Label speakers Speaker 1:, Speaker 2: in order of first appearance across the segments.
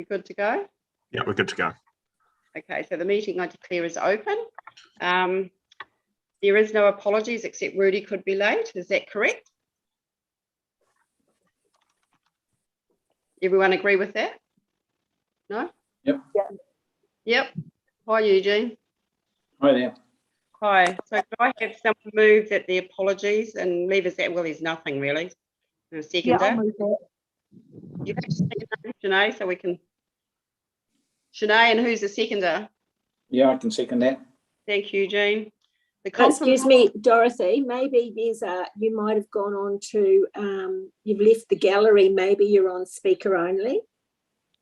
Speaker 1: You good to go?
Speaker 2: Yeah, we're good to go.
Speaker 1: Okay, so the meeting I declare is open. There is no apologies except Rudy could be late. Is that correct? Everyone agree with that? No?
Speaker 3: Yep.
Speaker 1: Yep. Hi, Eugene.
Speaker 3: Hi there.
Speaker 1: Hi. So could I have someone move that the apologies and leave us at, well, there's nothing really. And a seconder.
Speaker 4: Yeah, I'll move that.
Speaker 1: You have to say your name, Shanae, so we can. Shanae, and who's the seconder?
Speaker 3: Yeah, I can second that.
Speaker 1: Thank you, Eugene.
Speaker 5: Excuse me, Dorothy, maybe there's you might have gone on to, you've left the gallery, maybe you're on speaker only.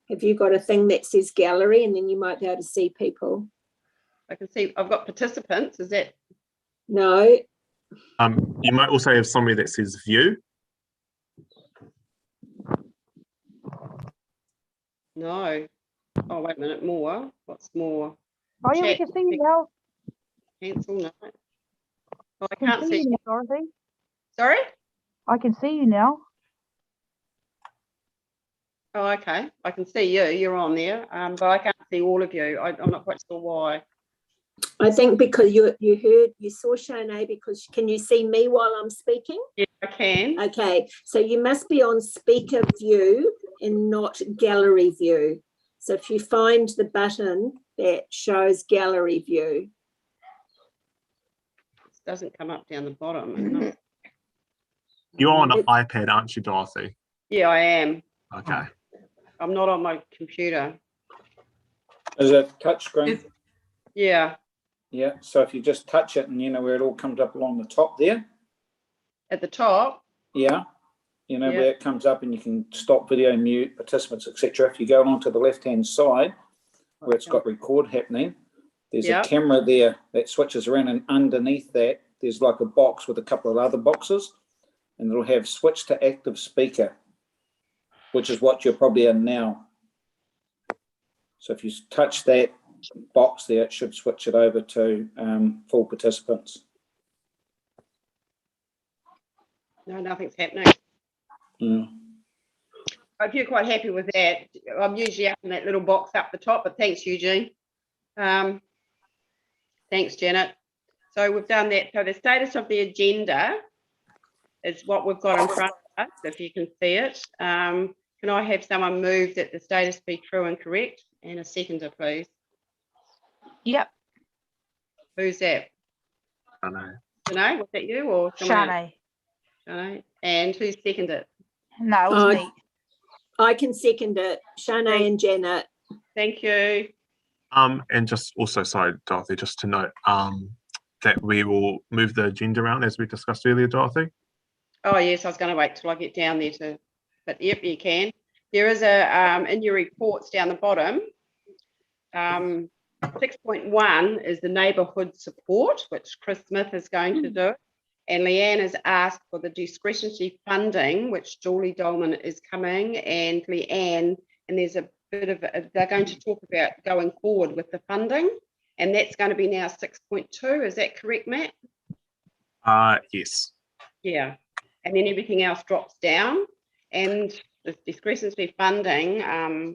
Speaker 5: Have you got a thing that says gallery and then you might be able to see people?
Speaker 1: I can see, I've got participants, is that?
Speaker 5: No.
Speaker 2: You might also have somebody that says view.
Speaker 1: No. Oh, wait a minute, more. What's more?
Speaker 4: Oh, yeah, we
Speaker 1: Chat.
Speaker 4: can see you now.
Speaker 1: Cancel, no. Oh, I
Speaker 4: I can
Speaker 1: can't
Speaker 4: see
Speaker 1: see.
Speaker 4: you now, Dorothy.
Speaker 1: Sorry?
Speaker 4: I can see you now.
Speaker 1: Oh, okay. I can see you. You're on there, but I can't see all of you. I'm not quite sure why.
Speaker 5: I think because you saw Shanae, because can you see me while I'm speaking?
Speaker 1: Yeah, I can.
Speaker 5: Okay, so you must be on speaker view and not gallery view. So if you find the button that shows gallery view.
Speaker 1: It doesn't come up down the bottom.
Speaker 2: You're on an iPad, aren't you, Dorothy?
Speaker 1: Yeah, I am.
Speaker 2: Okay.
Speaker 1: I'm not on my computer.
Speaker 3: Is it touchscreen?
Speaker 1: Yeah,
Speaker 3: Yeah. So if you just touch it and you know where it all comes up along the top there.
Speaker 1: at the top.
Speaker 3: Yeah. You know
Speaker 1: Yeah.
Speaker 3: where it comes up and you can stop video, mute, participants, etc. If you go onto the left-hand side where it's got record happening, there's
Speaker 1: Yeah.
Speaker 3: a camera there that switches around, and underneath that there's like a box with a couple of other boxes, and it'll have switch to active speaker, which is what you're probably in now. So if you touch that box there, it should switch it over to full participants.
Speaker 1: No, nothing's happening.
Speaker 3: Mm.
Speaker 1: If you're quite happy with that, I'm usually up in that little box up the top, but thanks, Eugene. Thanks, Janet. So we've done that. So the status of the agenda is what we've got in front of us, if you can see it. Can I have someone move that the status be true and correct? And a seconder, please.
Speaker 4: Yep,
Speaker 1: Who's that?
Speaker 2: I know.
Speaker 1: Shanae, was that you or someone else?
Speaker 4: Shanae.
Speaker 1: Shanae. And who seconded it?
Speaker 4: No, it was me.
Speaker 5: I can second it, Shanae and Janet.
Speaker 1: Thank you.
Speaker 2: And just also, sorry, Dorothy, just to note that we will move the agenda around as we discussed earlier, Dorothy.
Speaker 1: Oh yes, I was going to wait till I get down there to, but yep, you can. There is a in your reports down the bottom. 6.1 is the neighbourhood support, which Chris Smith is going to do, and Leanne has asked for the discretionary funding, which Julie Dolman is coming, and Leanne, and there's a bit of they're going to talk about going forward with the funding, and that's going to be now 6.2. Is that correct, Matt?
Speaker 2: Yes.
Speaker 1: Yeah, and then everything else drops down, and the discretionary funding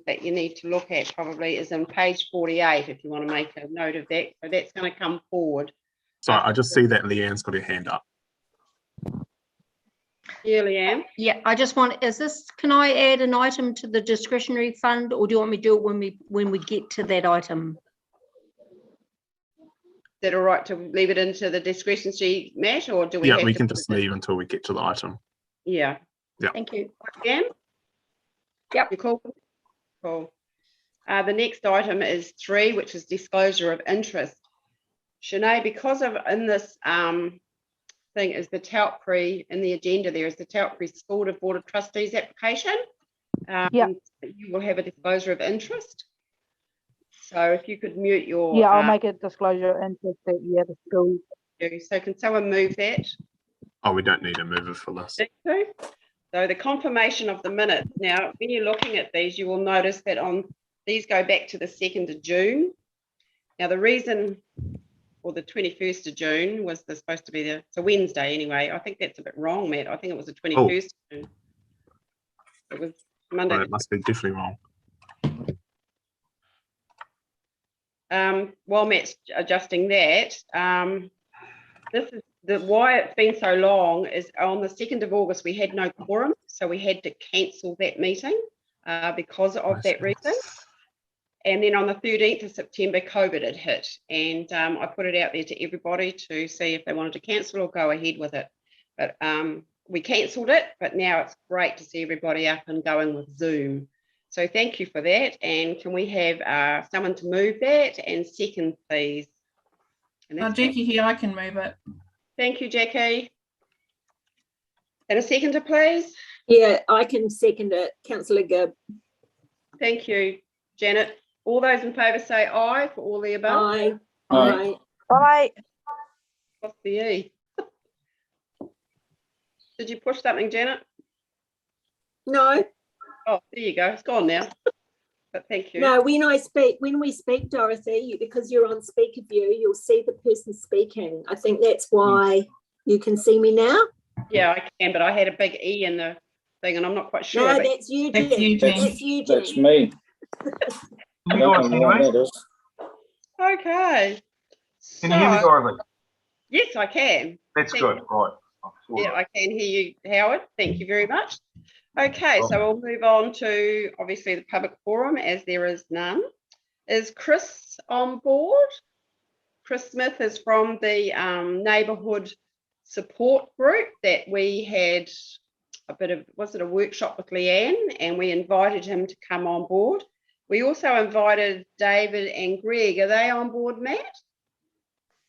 Speaker 1: that you need to look at probably is on page 48 if you want to make a note of that. So that's going to come forward.
Speaker 2: Sorry, I just see that Leanne's got her hand up.
Speaker 1: Yeah, Leanne.
Speaker 6: Yeah, I just want, can I add an item to the discretionary fund, or do you want me to do it when we get to that item?
Speaker 1: Is that all right to leave it into the discretionary, Matt, or do we have
Speaker 2: We
Speaker 1: to
Speaker 2: can just leave until we get to the item.
Speaker 1: Yeah.
Speaker 2: Yeah.
Speaker 6: Thank you.
Speaker 1: Leanne?
Speaker 6: Yep.
Speaker 1: You cool? Cool. The next item is 3, which is disclosure of interest. Shanae, because of in this thing is the Taupiri, in the agenda there is the Taupiri School to Board of Trustees application.
Speaker 4: Yep.
Speaker 1: You will have a disclosure of interest. So if you could mute your...
Speaker 4: Yeah, I'll make a disclosure interest that, yeah, the school.
Speaker 1: So can someone move that?
Speaker 2: Oh, we don't need a mover for this.
Speaker 1: So the confirmation of the minutes. Now, when you're looking at these, you will notice that these go back to the 2nd of June. Now, the reason, or the 21st of June was supposed to be it's a Wednesday anyway. I think that's a bit wrong, Matt. I think it was the 21st of June. It was Monday.
Speaker 2: Well, it must be definitely wrong.
Speaker 1: while Matt's adjusting that, this is why it's been so long is on the 2nd of August, we had no quorum, so we had to cancel that meeting because of that reason. And then on the 13th of September, COVID had hit, and I put it out there to everybody to see if they wanted to cancel or go ahead with it. But we cancelled it, but now it's great to see everybody up and going with Zoom. So thank you for that. And can we have someone to move that and second, please? And that's
Speaker 7: Jackie here, I can move it.
Speaker 1: Thank you, Jackie. And a seconder, please.
Speaker 5: Yeah, I can second it. Councillor Gibb.
Speaker 1: Thank you, Janet. All those in favour say aye for all the above.
Speaker 5: Aye.
Speaker 3: Aye.
Speaker 4: Bye.
Speaker 1: What's the E? Did you push something, Janet?
Speaker 5: No,
Speaker 1: Oh, there you go. It's gone now. But thank you.
Speaker 5: no, when we speak, Dorothy, because you're on speaker view, you'll see the person speaking. I think that's why you can see me now.
Speaker 1: Yeah, I can, but I had a big E in the thing and I'm not quite sure.
Speaker 5: No,
Speaker 1: but
Speaker 5: that's you,
Speaker 7: That's
Speaker 5: Jen.
Speaker 7: you, Jen.
Speaker 5: That's you, Jen.
Speaker 3: That's me.
Speaker 8: Can you guys hear me?
Speaker 3: That is.
Speaker 1: okay.
Speaker 8: Can you hear me,
Speaker 1: So-
Speaker 8: Dorothy?
Speaker 1: Yes, I can.
Speaker 8: That's
Speaker 1: Thank
Speaker 8: good. Right.
Speaker 1: Yeah, I can hear you, Howard. Thank you very much. Okay, so we'll move on to obviously the public forum as there is none. Is Chris on board? Chris Smith is from the neighbourhood support group that we had a bit of, was it a workshop with Leanne, and we invited him to come on board. We also invited David and Greg. Are they on board, Matt?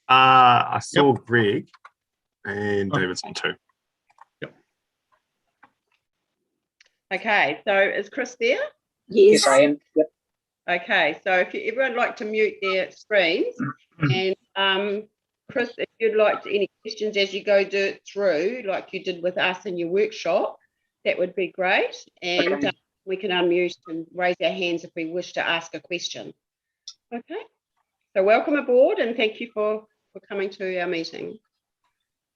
Speaker 2: I saw Greg and David's on too.
Speaker 1: Okay, so is Chris there?
Speaker 5: Yes.
Speaker 3: I am. Yep.
Speaker 1: Okay, so if everyone like to mute their screens, and Chris, if you'd like to, any questions as you go through, like you did with us in your workshop, that would be great. And
Speaker 3: Okay.
Speaker 1: we can unmute and raise our hands if we wish to ask a question. Okay, so welcome aboard and thank you for coming to our meeting.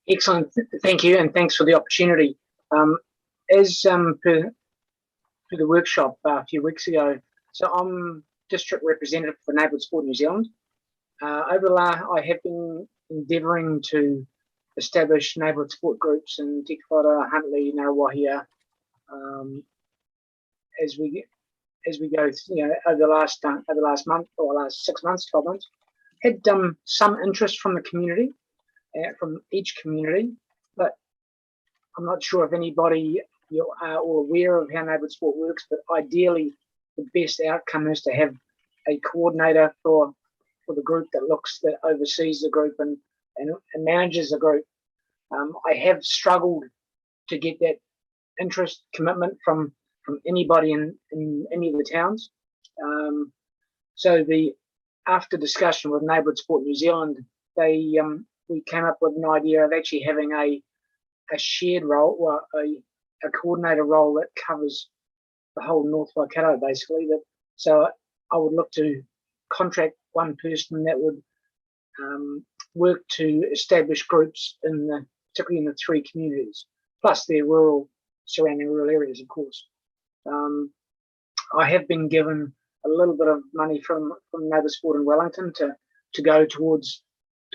Speaker 9: Excellent. Thank you, and thanks for the opportunity. As per the workshop a few weeks ago, so I'm district representative for Neighbourhood Sport New Zealand. Over the last, I have been endeavouring to establish neighbourhood sport groups in Te Whara, Huntly, Ngarawahia, as we go, over the last month or last 6 months, 12 months, had some interest from the community, from each community, but I'm not sure if anybody are all aware of how neighbourhood sport works, but ideally the best outcome is to have a coordinator for the group that oversees the group and manages the group. I have struggled to get that interest commitment from anybody in any of the towns. So after discussion with Neighbourhood Sport New Zealand, we came up with an idea of actually having a shared role, or a coordinator role that covers the whole North Waikato, basically. So I would look to contract one person that would work to establish groups particularly in the 3 communities, plus their surrounding rural areas, of course. I have been given a little bit of money from Neighbour Sport in Wellington to go towards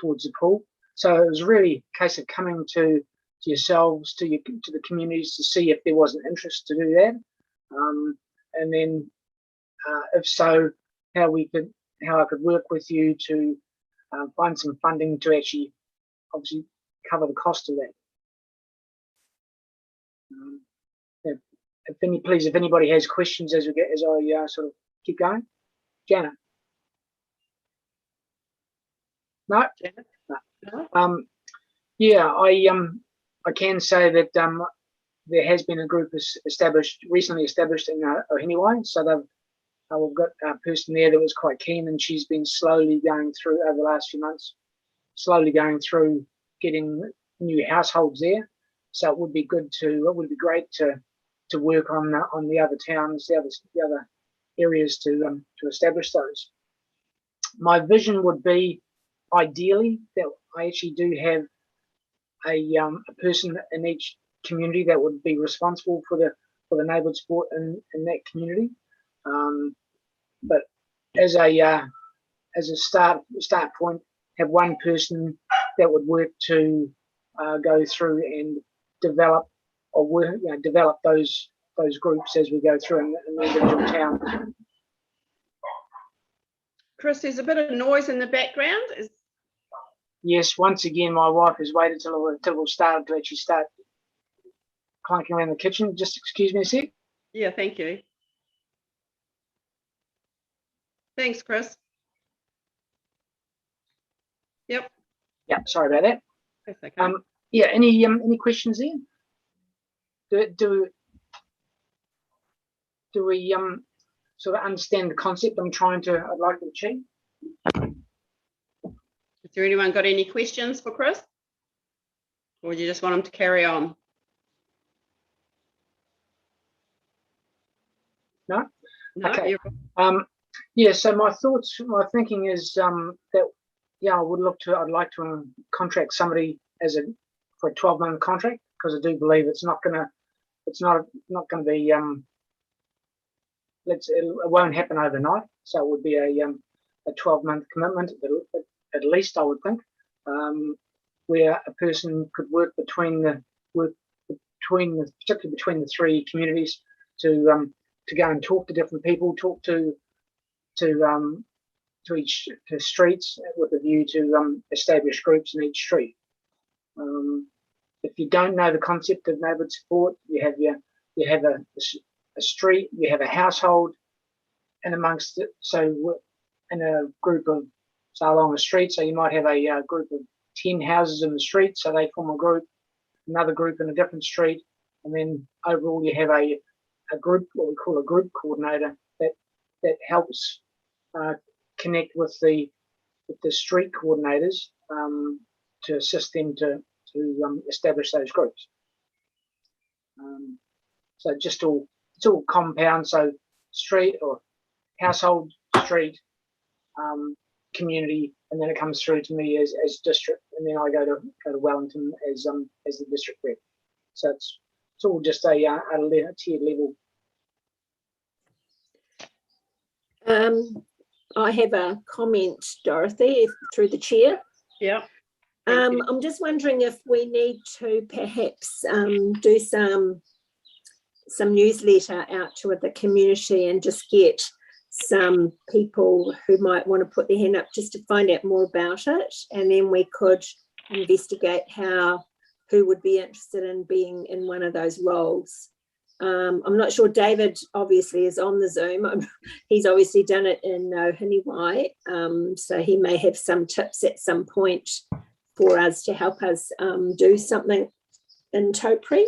Speaker 9: the pool. So it was really a case of coming to yourselves, to the communities, to see if there was an interest to do that, and then if so, how I could work with you to find some funding to actually obviously cover the cost of that. If anybody has questions as I sort of keep going. Janet? No?
Speaker 1: Janet?
Speaker 9: No. Yeah, I can say that there has been a group recently established in Ohiniwai. So we've got a person there that was quite keen, and she's been slowly going through over the last few months, getting new households there. So it would be great to work on the other towns, the other areas to establish those. My vision would be ideally that I actually do have a person in each community that would be responsible for the neighbourhood sport in that community. But as a as a start point, have one person that would work to go through and develop or work, develop those groups as we go through in the individual towns.
Speaker 1: Chris, there's a bit of noise in the background.
Speaker 9: Yes, once again, my wife has waited till we've started to actually start clunking around the kitchen. Just excuse me a sec.
Speaker 1: Yeah, thank you. Thanks, Chris. Yep.
Speaker 9: Yeah, sorry about that.
Speaker 1: That's okay.
Speaker 9: Yeah, any questions there? Do we sort of understand the concept I'd like to achieve?
Speaker 1: Has there anyone got any questions for Chris? Or do you just want him to carry on?
Speaker 9: No?
Speaker 1: No,
Speaker 9: Okay.
Speaker 1: you're-
Speaker 9: Yeah, so my thinking is that I'd like to contract somebody for a 12-month contract, because I do believe it's not gonna be it won't happen overnight. So it would be a 12-month commitment at least, I would think, where a person could work particularly between the three communities to go and talk to different people, talk to streets with a view to establish groups in each street. If you don't know the concept of neighbourhood support, you have a street, you have a household, and amongst it, so in a group of, so along a street, so you might have a group of 10 houses in the street, so they form a group, another group in a different street, and then overall you have a group, what we call a group coordinator, that helps connect with the street coordinators to assist them to establish those groups. So it's all compound, so street or household, street, community, and then it comes through to me as district, and then I go to Wellington as the district rep. So it's all just a tiered level.
Speaker 5: I have a comment, Dorothy, through the chair.
Speaker 1: Yeah. Thank you.
Speaker 5: I'm just wondering if we need to perhaps do some newsletter out to the community and just get some people who might want to put their hand up just to find out more about it, and then we could investigate who would be interested in being in one of those roles. I'm not sure. David obviously is on the Zoom. He's obviously done it in Hiniwai, so he may have some tips at some point for us to help us do something in Taupiri.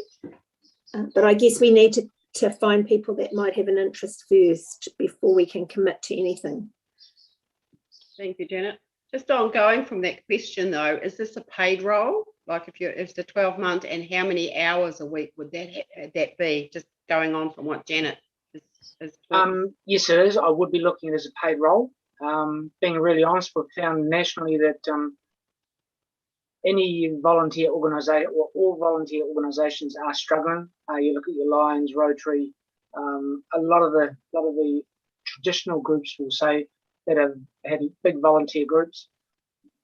Speaker 5: But I guess we need to find people that might have an interest first before we can commit to anything.
Speaker 1: Thank you, Janet. Just ongoing from that question though, is this a paid role? Like if it's a 12-month, and how many hours a week would that be? Just going on from what Janet is
Speaker 9: yes, it is. I would be looking at it as a paid role. Being really honest, we've found nationally that any volunteer organisation, or all volunteer organisations, are struggling. You look at your Lions, Rotary, a lot of the traditional groups will say that have had big volunteer groups,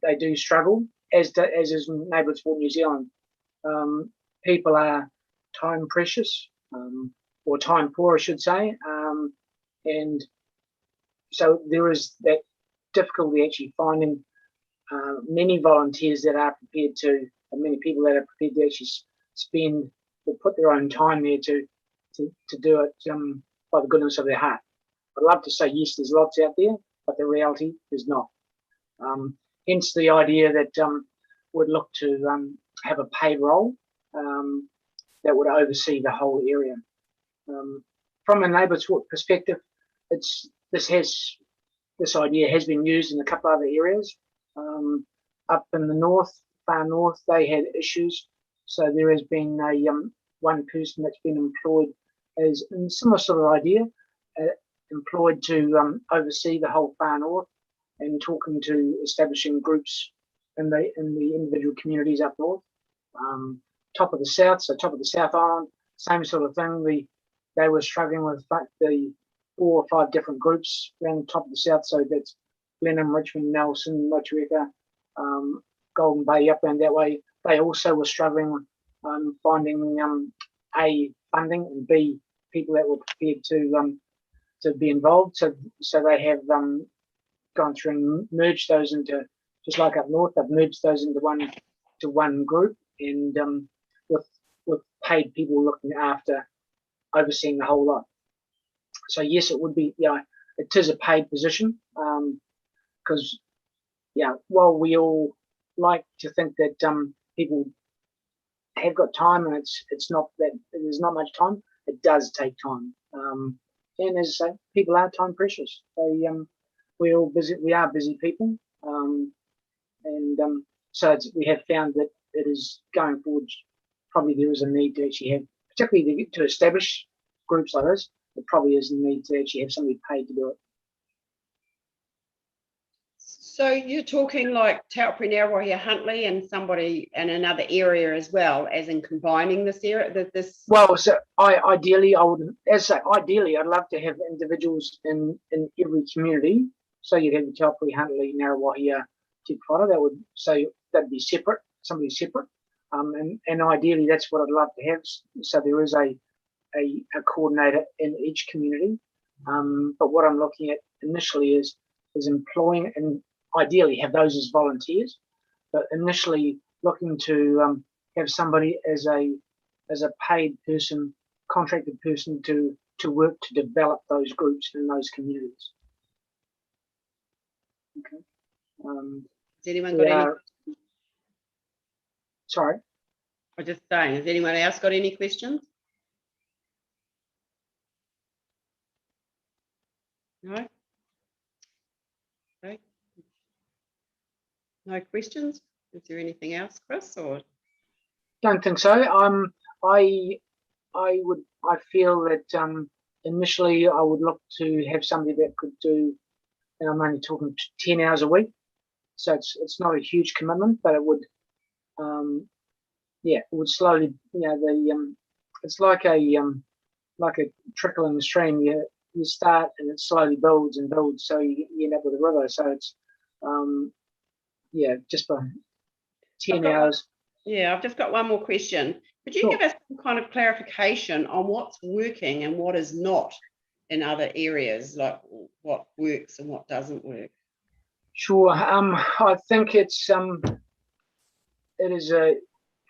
Speaker 9: they do struggle, as is Neighbourhood Support New Zealand. People are time precious, or time poor, I should say, and so there is that difficulty actually finding many volunteers that are prepared to, and many people that are prepared to actually spend or put their own time there to do it by the goodness of their heart. I'd love to say yes, there's lots out there, but the reality is not. Hence the idea that we'd look to have a paid role that would oversee the whole area. From a neighbourhood support perspective, this idea has been used in a couple other areas. Up in the north, far north, they had issues, so there has been one person that's been employed as a similar sort of idea, employed to oversee the whole far north and talking to establishing groups in the individual communities up north. Top of the south, so top of the South Island, same sort of thing. They were struggling with the 4 or 5 different groups around the top of the south, so that's Blenheim, Richmond, Nelson, Motueka, Golden Bay, up and that way. They also were struggling finding A, funding, and B, people that were prepared to be involved. So they have gone through and merged those into, just like up north, they've merged those into one group, and with paid people looking after, overseeing the whole lot. So yes, it would be, it is a paid position, because while we all like to think that people have got time, and it's not that there's not much time, it does take time. And as I say, people are time precious. We're all busy. We are busy people, so we have found that it is going forward. Probably there is a need to actually have, particularly to establish groups like this. There probably is a need to actually have somebody paid to do it.
Speaker 1: So you're talking like Taupiri, Narrowhia, Huntly, and somebody in another area as well, as in combining this area.
Speaker 9: Well, so ideally, I'd love to have individuals in every community. So you'd have the Taupiri, Huntly, Narrowhia, Te Whara. That'd be separate, somebody separate. And ideally, that's what I'd love to have. So there is a coordinator in each community. But what I'm looking at initially is employing, and ideally have those as volunteers, but initially looking to have somebody as a paid person, contracted person to work to develop those groups in those communities. Okay.
Speaker 1: Has anyone got any?
Speaker 9: Sorry.
Speaker 1: I'm just saying, has anyone else got any questions? No? Okay. No questions? Is there anything else, Chris? Or
Speaker 9: Don't think so. I feel that initially I would look to have somebody that could do, and I'm only talking 10 hours a week, so it's not a huge commitment, but it would it would slowly, it's like a trickle in the stream. You start and it slowly builds and builds, so you end up with a river. So it's just by 10 hours.
Speaker 1: Yeah, I've just got one more question. Could you give us some kind of clarification on what's working and what is not in other areas, like what works and what doesn't work?
Speaker 9: Sure. I think it is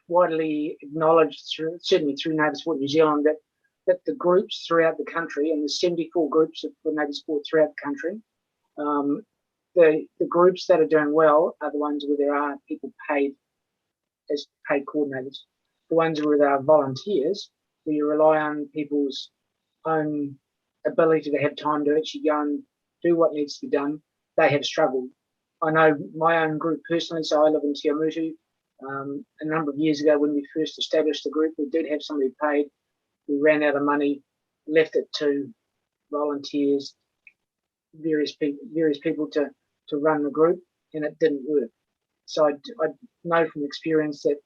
Speaker 9: widely acknowledged, certainly through Native Sport New Zealand, that the groups throughout the country, and the 74 groups for Native Sport throughout the country, the groups that are doing well are the ones where there are people paid as paid coordinators. The ones where there are volunteers, where you rely on people's own ability to have time to actually go and do what needs to be done, they have struggled. I know my own group personally, so I live in Te Amutu. A number of years ago when we first established the group, we did have somebody paid. We ran out of money, left it to volunteers, various people to run the group, and it didn't work. So I know from experience that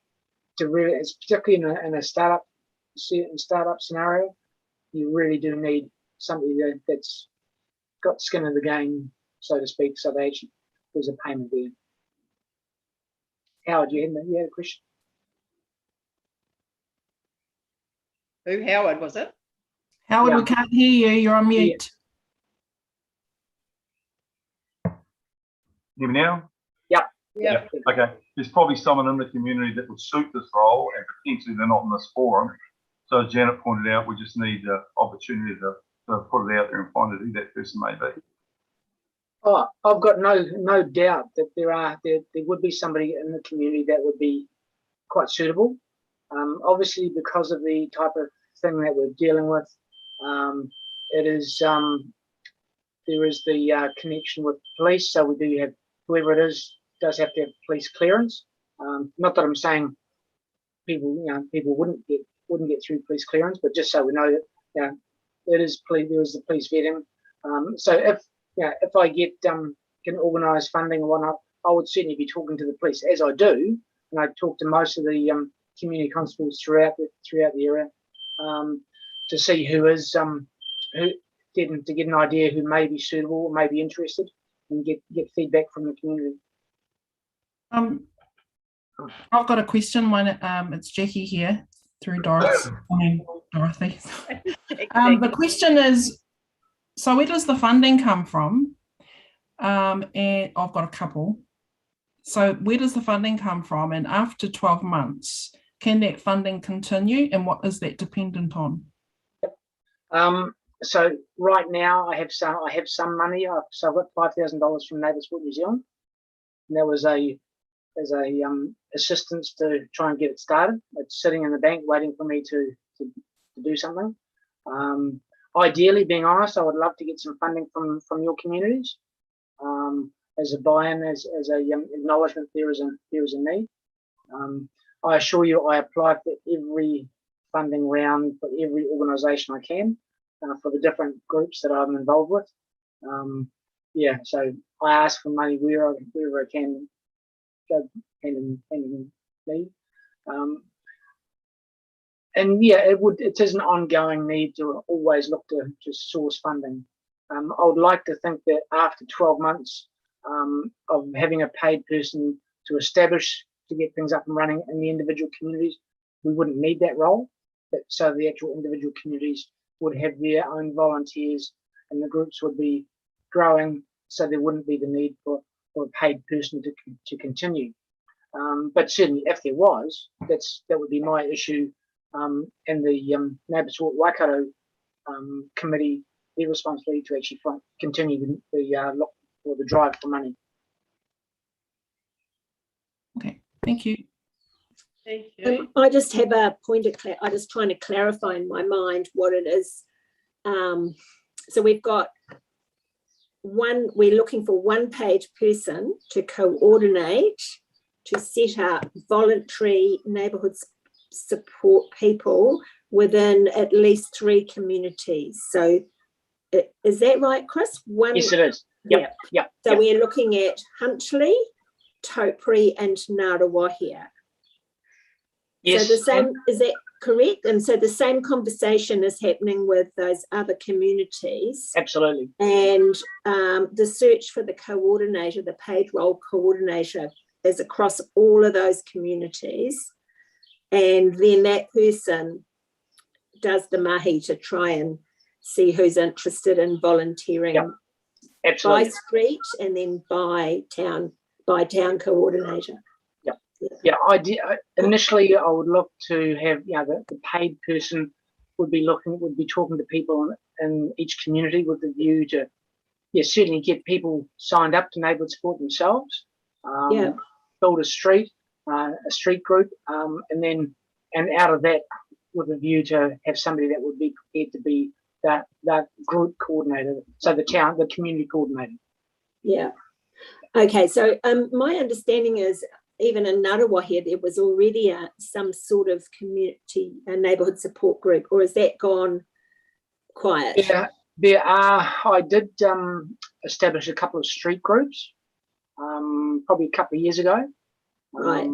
Speaker 9: it's particularly in a startup scenario, you really do need somebody that's got skin in the game, so to speak, so they actually, there's a payment there. Howard, you had a question?
Speaker 1: Who, Howard, was it?
Speaker 7: Howard,
Speaker 9: Yeah.
Speaker 7: we can't hear you. You're on mute.
Speaker 8: Hear me now?
Speaker 1: Yeah.
Speaker 8: Okay. There's probably someone in the community that would suit this role, and potentially they're not in this forum. So as Janet pointed out, we just need the opportunity to put it out there and find out who that person may be.
Speaker 9: Oh, I've got no doubt that there would be somebody in the community that would be quite suitable. Obviously, because of the type of thing that we're dealing with, it is there is the connection with police. So we do have, whoever it is does have to have police clearance. Not that I'm saying people wouldn't get through police clearance, but just so we know that there is the police vetting. So if I get can organise funding or whatnot, I would certainly be talking to the police, as I do, and I talk to most of the community constables throughout the area to see who is to get an idea who may be suitable or may be interested. and get feedback from the community.
Speaker 7: I've got a question. It's Jackie here through Doris. I mean, Dorothy. The question is, so where does the funding come from? And I've got a couple. So where does the funding come from? And after 12 months, can that funding continue? And what is that dependent on?
Speaker 9: So right now I have some money. So I've got $5,000 from Neighbour Support New Zealand, and that was as a assistance to try and get it started. It's sitting in the bank waiting for me to do something. Ideally, being honest, I would love to get some funding from your communities as a buy-in, as a acknowledgement there is a need. I assure you, I apply for every funding round for every organisation I can for the different groups that I'm involved with. So I ask for money wherever I can, go hand in need. It is an ongoing need to always look to source funding. I would like to think that after 12 months of having a paid person to establish, to get things up and running in the individual communities, we wouldn't need that role. So the actual individual communities would have their own volunteers and the groups would be growing, so there wouldn't be the need for a paid person to continue. But certainly if there was, that would be my issue, and the Neighbour Support Waikato committee, their responsibility to actually continue the look for the drive for money.
Speaker 7: Okay, thank you.
Speaker 1: Thank you.
Speaker 5: I just have a point of I'm just trying to clarify in my mind what it is. So we've got we're looking for one paid person to coordinate, to set up voluntary neighbourhood support people within at least 3 communities. So is that right, Chris?
Speaker 9: Yes, it is. Yep.
Speaker 5: So we're looking at Huntly, Taupiri and Ngaruawahia.
Speaker 9: Yes.
Speaker 5: So the same, is that correct? And so the same conversation is happening with those other communities.
Speaker 9: Absolutely.
Speaker 5: And the search for the coordinator, the paid role coordinator, is across all of those communities. And then that person does the mahi to try and see who's interested in volunteering by street and then by town coordinator.
Speaker 9: Initially I would look to have the paid person would be talking to people in each community with the view to certainly get people signed up to neighbourhood support themselves, build a street group, and out of that with a view to have somebody that would be prepared to be that group coordinator, so the community coordinator.
Speaker 5: Yeah. Okay, so my understanding is even in Ngaruawahia there was already some sort of community neighbourhood support group, or has that gone quiet?
Speaker 9: Yeah, there are. I did establish a couple of street groups probably a couple of years ago.
Speaker 5: Right.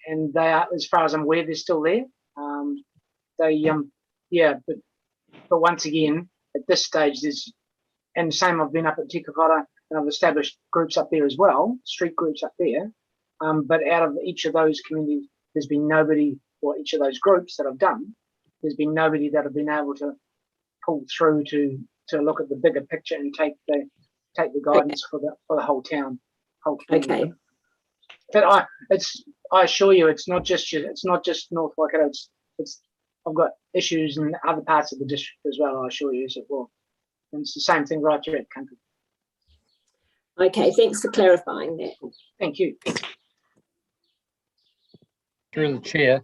Speaker 9: And they are, as far as I'm aware, they're still there. But once again, at this stage, and the same, I've been up at Tikawhara and I've established groups up there as well, street groups up there. But out of each of those communities, there's been nobody, or each of those groups that I've done, there's been nobody that have been able to pull through to look at the bigger picture and take the guidance for the whole town, whole community.
Speaker 5: Okay.
Speaker 9: But I assure you, it's not just North Waikato. I've got issues in other parts of the district as well. I assure you, and it's the same thing right throughout the country.
Speaker 5: Okay, thanks for clarifying that.
Speaker 9: Thank you.
Speaker 10: Through the chair.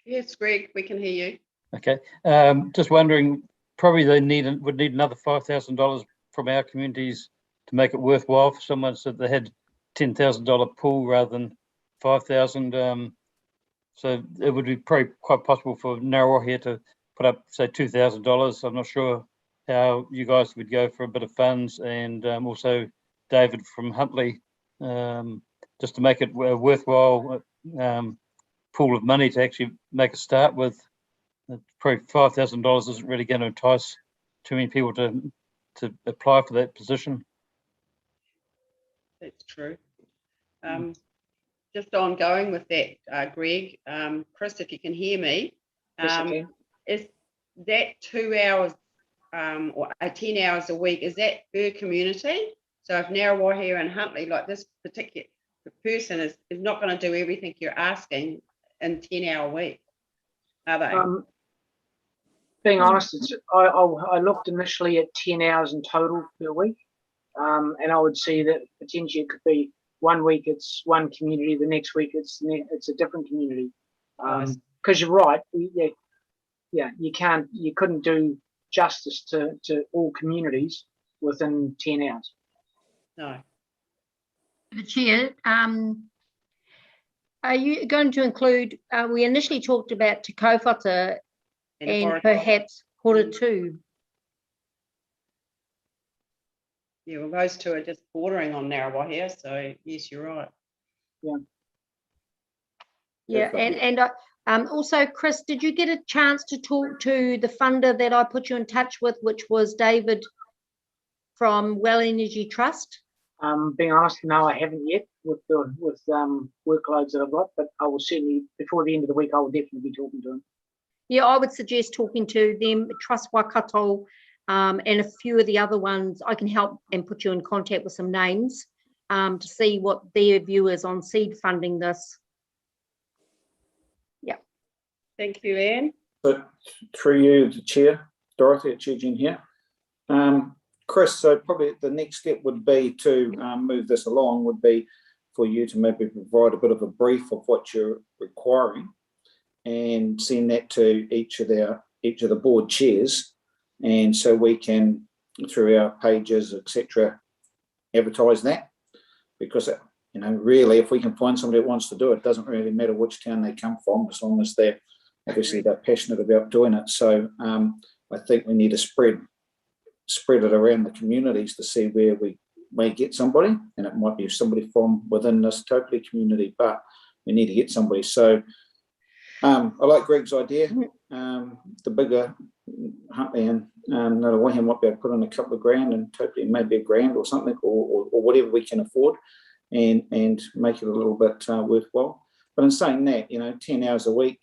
Speaker 1: Yes, Greg, we can hear you.
Speaker 10: Okay, just wondering, probably they would need another $5,000 from our communities to make it worthwhile for someone, so they had $10,000 pool rather than 5,000. So it would be probably quite possible for Ngaruawahia to put up, say, $2,000. I'm not sure how you guys would go for a bit of funds, and also David from Huntly, just to make it a worthwhile pool of money to actually make a start with. Probably $5,000 isn't really going to entice too many people to to apply for that position.
Speaker 1: That's true. Just ongoing with that, Greg, Chris, if you can hear me,
Speaker 9: Yes, I can.
Speaker 1: is that 2 hours or 10 hours a week, is that per community? So if Narrawahia and Huntly, like this particular person is not going to do everything you're asking in 10-hour week, are they?
Speaker 9: Being honest, I looked initially at 10 hours in total per week, and I would see that potentially it could be 1 week it's one community, the next week it's a different community. Because you're right, you couldn't do justice to all communities within 10 hours.
Speaker 1: No.
Speaker 6: The Chair, are you going to include, we initially talked about Te Kaupata and perhaps Horatū.
Speaker 1: Yeah, well, those two are just bordering on Narrawahia, so yes, you're right.
Speaker 9: Yeah.
Speaker 6: Yeah, and also, Chris, did you get a chance to talk to the funder that I put you in touch with, which was David from Well Energy Trust?
Speaker 9: Being honest, no, I haven't yet with workloads that I've got, but I will certainly, before the end of the week, I will definitely be talking to him.
Speaker 6: Yeah, I would suggest talking to them, Trust Waikato, and a few of the other ones. I can help and put you in contact with some names to see what their view is on seed funding this. Yeah.
Speaker 1: Thank you, Anne.
Speaker 3: But through you, the Chair, Dorothy, Chair Jean here. Chris, so probably the next step would be to move this along, would be for you to maybe provide a bit of a brief of what you're requiring and send that to each of the board chairs, and so we can, through our pages, etc., advertise that. Because really, if we can find somebody that wants to do it, it doesn't really matter which town they come from, as long as they're passionate about doing it. So I think we need to spread it around the communities to see where we may get somebody, and it might be somebody from within this Taupiri community, but we need to get somebody. So I like Greg's idea. The bigger Huntly and Ngāruawāhia might be able to put in a couple of grand, and Taupiri maybe $1,000 or something, or whatever we can afford, and make it a little bit worthwhile. But in saying that, 10 hours a week,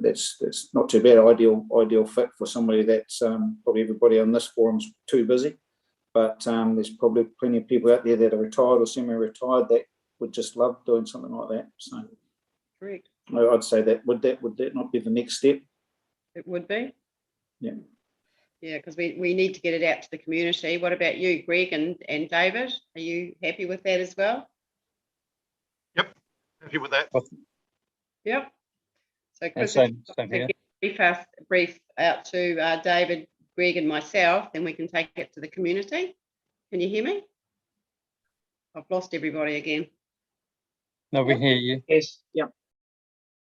Speaker 3: that's not too bad. Ideal fit for somebody that's probably everybody on this forum's too busy, but there's probably plenty of people out there that are retired or semi-retired that would just love doing something like that. So,
Speaker 1: Correct.
Speaker 3: I'd say that would that not be the next step?
Speaker 1: It would be.
Speaker 3: Yeah.
Speaker 1: Yeah, because we need to get it out to the community. What about you, Greg and David? Are you happy with that as well?
Speaker 8: Yep, happy with that.
Speaker 1: Yep. So Chris,
Speaker 10: Same here.
Speaker 1: brief out to David, Greg and myself, then we can take it to the community. Can you hear me? I've lost everybody again.
Speaker 10: No, we hear you.
Speaker 9: Yes, yep.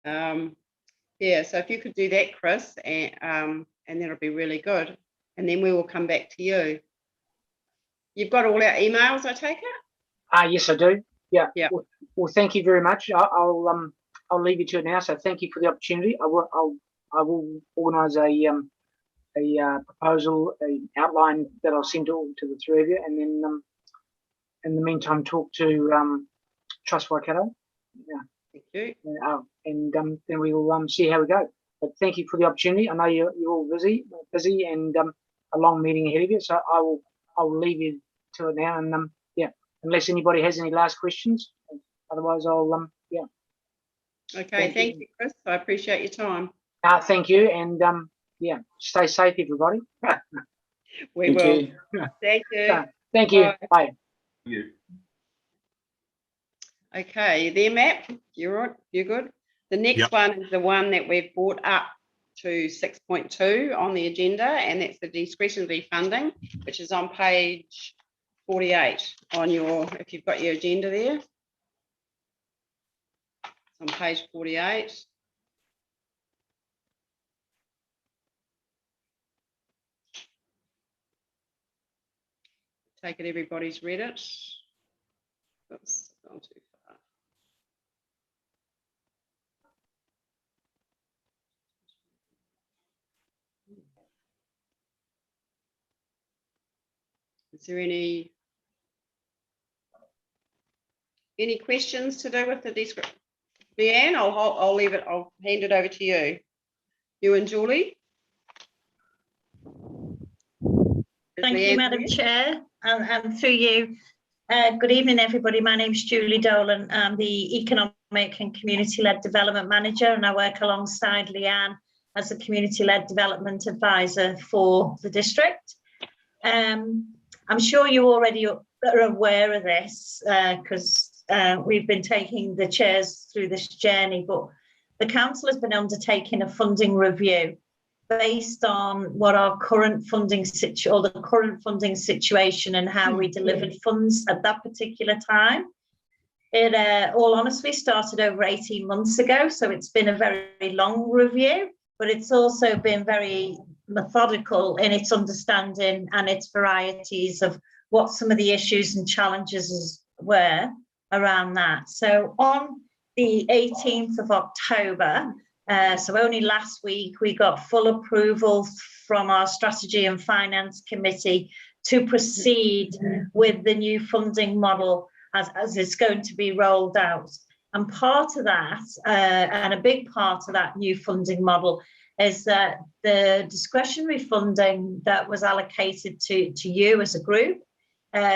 Speaker 1: Yeah, so if you could do that, Chris, and that'll be really good. And then we will come back to you. You've got all our emails, I take it?
Speaker 9: Yes, I do. Yeah.
Speaker 1: Yeah.
Speaker 9: Well, thank you very much. I'll leave you to it now. So thank you for the opportunity. I will organise a proposal, an outline that I'll send to the three of you, and then in the meantime talk to Trust Waikato. Yeah.
Speaker 1: Thank you.
Speaker 9: And then we will see how we go. But thank you for the opportunity. I know you're all busy, and a long meeting ahead of you. So I will leave you to it now. And unless anybody has any last questions, otherwise I'll
Speaker 1: Okay, thank you, Chris. I appreciate your time.
Speaker 9: Thank you, and stay safe, everybody.
Speaker 1: We will. Thank you.
Speaker 9: Thank you. Bye.
Speaker 8: You.
Speaker 1: Okay, there, Matt. You're good. The next one is the one that we've brought up to 6.2 on the agenda, and that's the discretionary funding, which is on page 48 on your, if you've got your agenda there. It's on page 48. Take it, everybody's read it. Oops, gone too far. Is there any questions to do with the description? Leanne, I'll leave it. I'll hand it over to you. You and Julie.
Speaker 11: Thank you, Madam Chair, and through you. Good evening, everybody. My name is Julie Dolan. I'm the Economic and Community-Led Development Manager, and I work alongside Leanne as a Community-Led Development Advisor for the district. I'm sure you already are aware of this because we've been taking the chairs through this journey, but the council has been undertaking a funding review based on what our current funding situation and how we delivered funds at that particular time. It all honestly started over 18 months ago, so it's been a very long review, but it's also been very methodical in its understanding and its varieties of what some of the issues and challenges were around that. So on the 18th of October, so only last week, we got full approval from our Strategy and Finance Committee to proceed with the new funding model as it's going to be rolled out. And part of that, and a big part of that new funding model, is that the discretionary funding that was allocated to you as a group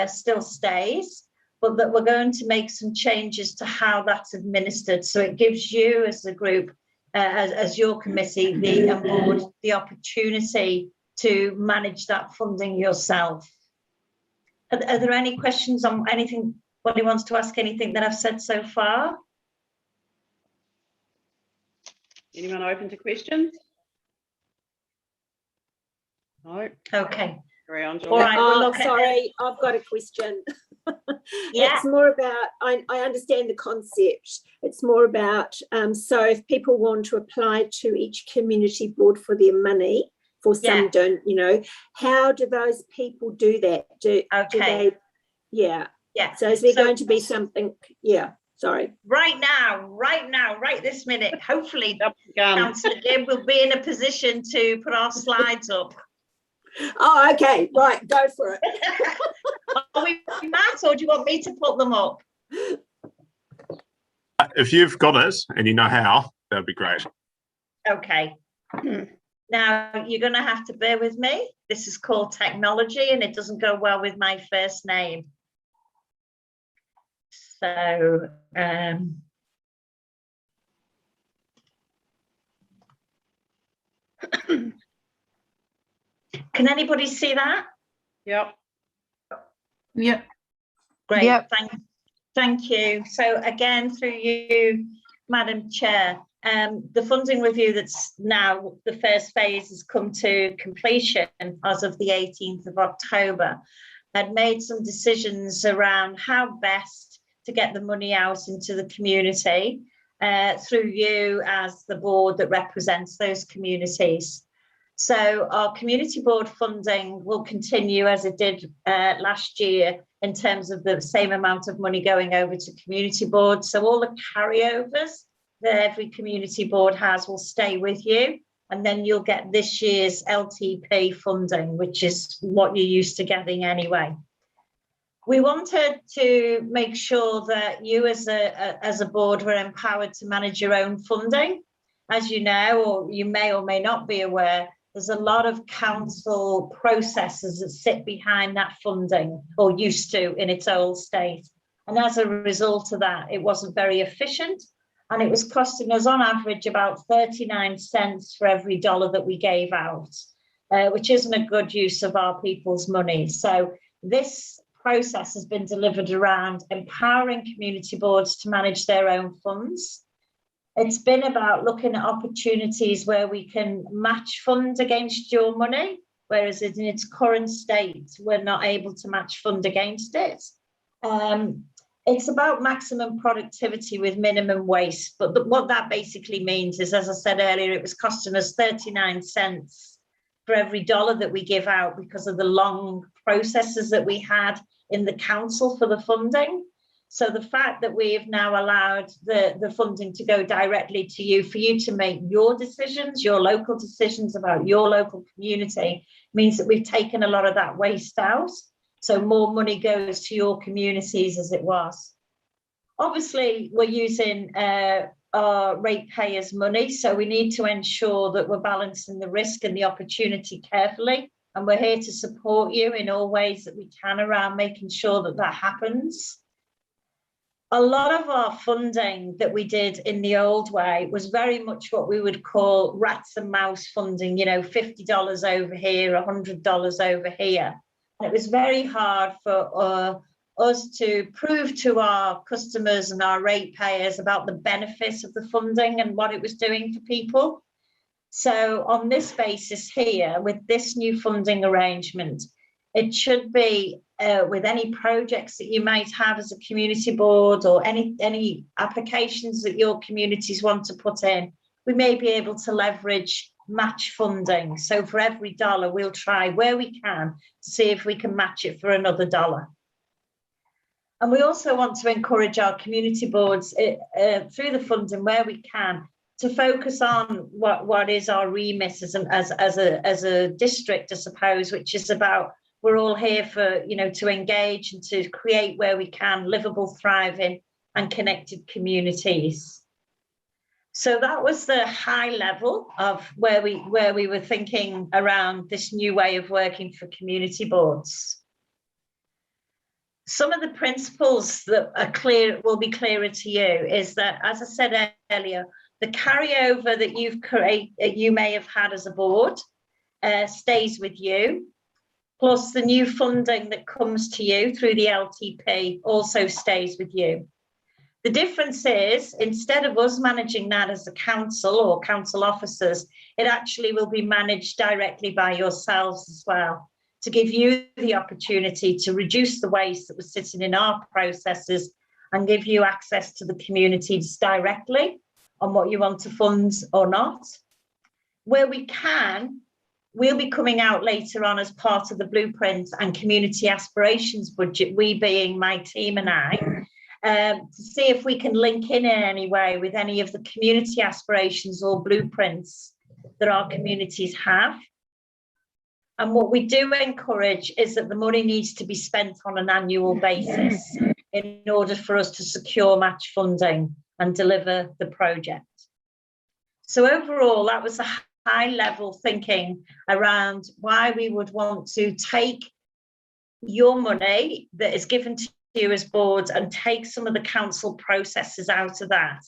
Speaker 11: still stays, but that we're going to make some changes to how that's administered. So it gives you as a group, as your committee, the board, the opportunity to manage that funding yourself. Are there any questions on anything? Anybody wants to ask anything that I've said so far?
Speaker 1: Anyone open to questions? No.
Speaker 11: Okay.
Speaker 1: Carry on, Julie.
Speaker 11: All right. Well, look,
Speaker 5: Sorry, I've got a question.
Speaker 11: Yeah.
Speaker 5: It's more about, I understand the concept. It's more about, so if people want to apply to each community board for their money, for some don't, you know, how do those people do that? Do they, yeah. So is there going to be something, sorry.
Speaker 11: Right now, right this minute, hopefully Councillor Gibb will be in a position to put our slides up.
Speaker 5: Oh, okay, right, go for it.
Speaker 11: Are we Matt, or do you want me to put them up?
Speaker 2: If you've got it and you know how, that'd be great.
Speaker 11: Okay. Now, you're going to have to bear with me. This is called technology and it doesn't go well with my first name. So, can anybody see that?
Speaker 1: Yep.
Speaker 7: Yep.
Speaker 11: Great.
Speaker 4: Yep.
Speaker 11: Thank you. So again, through you, Madam Chair, the funding review that's now the first phase has come to completion as of the 18th of October, had made some decisions around how best to get the money out into the community through you as the board that represents those communities. So our community board funding will continue as it did last year in terms of the same amount of money going over to community boards. So all the carryovers that every community board has will stay with you. And then you'll get this year's LTP funding, which is what you're used to getting anyway. We wanted to make sure that you as a board were empowered to manage your own funding. As you know, or you may or may not be aware, there's a lot of council processes that sit behind that funding, or used to in its old state. And as a result of that, it wasn't very efficient. And it was costing us on average about 39 cents for every dollar that we gave out, which isn't a good use of our people's money. So this process has been delivered around empowering community boards to manage their own funds. It's been about looking at opportunities where we can match fund against your money, whereas in its current state, we're not able to match fund against it. It's about maximum productivity with minimum waste. But what that basically means is, as I said earlier, it was costing us 39 cents for every dollar that we give out because of the long processes that we had in the council for the funding. So the fact that we have now allowed the funding to go directly to you for you to make your decisions, your local decisions about your local community, means that we've taken a lot of that waste out. So more money goes to your communities as it was. Obviously, we're using our ratepayers' money, so we need to ensure that we're balancing the risk and the opportunity carefully. And we're here to support you in all ways that we can around making sure that that happens. A lot of our funding that we did in the old way was very much what we would call rats and mouse funding, you know, $50 over here, $100 over here. And it was very hard for us to prove to our customers and our ratepayers about the benefits of the funding and what it was doing for people. So on this basis here, with this new funding arrangement, it should be with any projects that you might have as a community board or any applications that your communities want to put in, we may be able to leverage match funding. So for every dollar, we'll try where we can to see if we can match it for another dollar. And we also want to encourage our community boards through the funding where we can to focus on what is our remit as a district, I suppose, which is about we're all here for, you know, to engage and to create where we can livable, thriving and connected communities. So that was the high level of where we were thinking around this new way of working for community boards. Some of the principles that are clear, will be clearer to you, is that, as I said earlier, the carryover that you may have had as a board stays with you, plus the new funding that comes to you through the LTP also stays with you. The difference is, instead of us managing that as a council or council officers, it actually will be managed directly by yourselves as well, to give you the opportunity to reduce the waste that was sitting in our processes and give you access to the communities directly on what you want to fund or not. Where we can, we'll be coming out later on as part of the blueprint and community aspirations budget, we being my team and I, to see if we can link in any way with any of the community aspirations or blueprints that our communities have. And what we do encourage is that the money needs to be spent on an annual basis in order for us to secure match funding and deliver the project. So overall, that was a high level thinking around why we would want to take your money that is given to you as boards and take some of the council processes out of that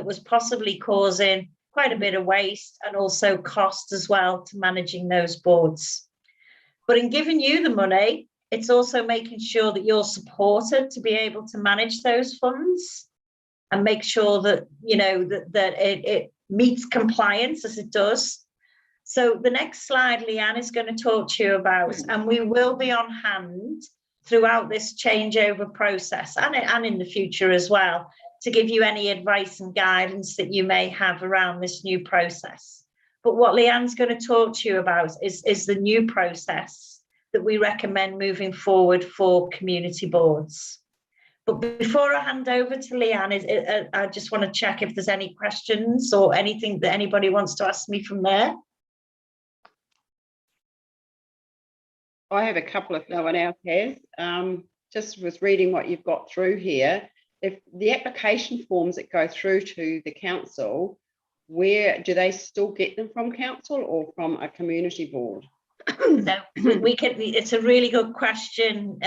Speaker 11: was possibly causing quite a bit of waste and also cost as well to managing those boards. But in giving you the money, it's also making sure that you're supported to be able to manage those funds and make sure that, you know, that it meets compliance as it does. So the next slide, Leanne is going to talk to you about, and we will be on hand throughout this changeover process and in the future as well, to give you any advice and guidance that you may have around this new process. But what Leanne's going to talk to you about is the new process that we recommend moving forward for community boards. But before I hand over to Leanne, I just want to check if there's any questions or anything that anybody wants to ask me from there.
Speaker 1: I have a couple if no one else has. Just was reading what you've got through here. If the application forms that go through to the council, where do they still get them from council or from a community board?
Speaker 11: So we can, it's a really good question,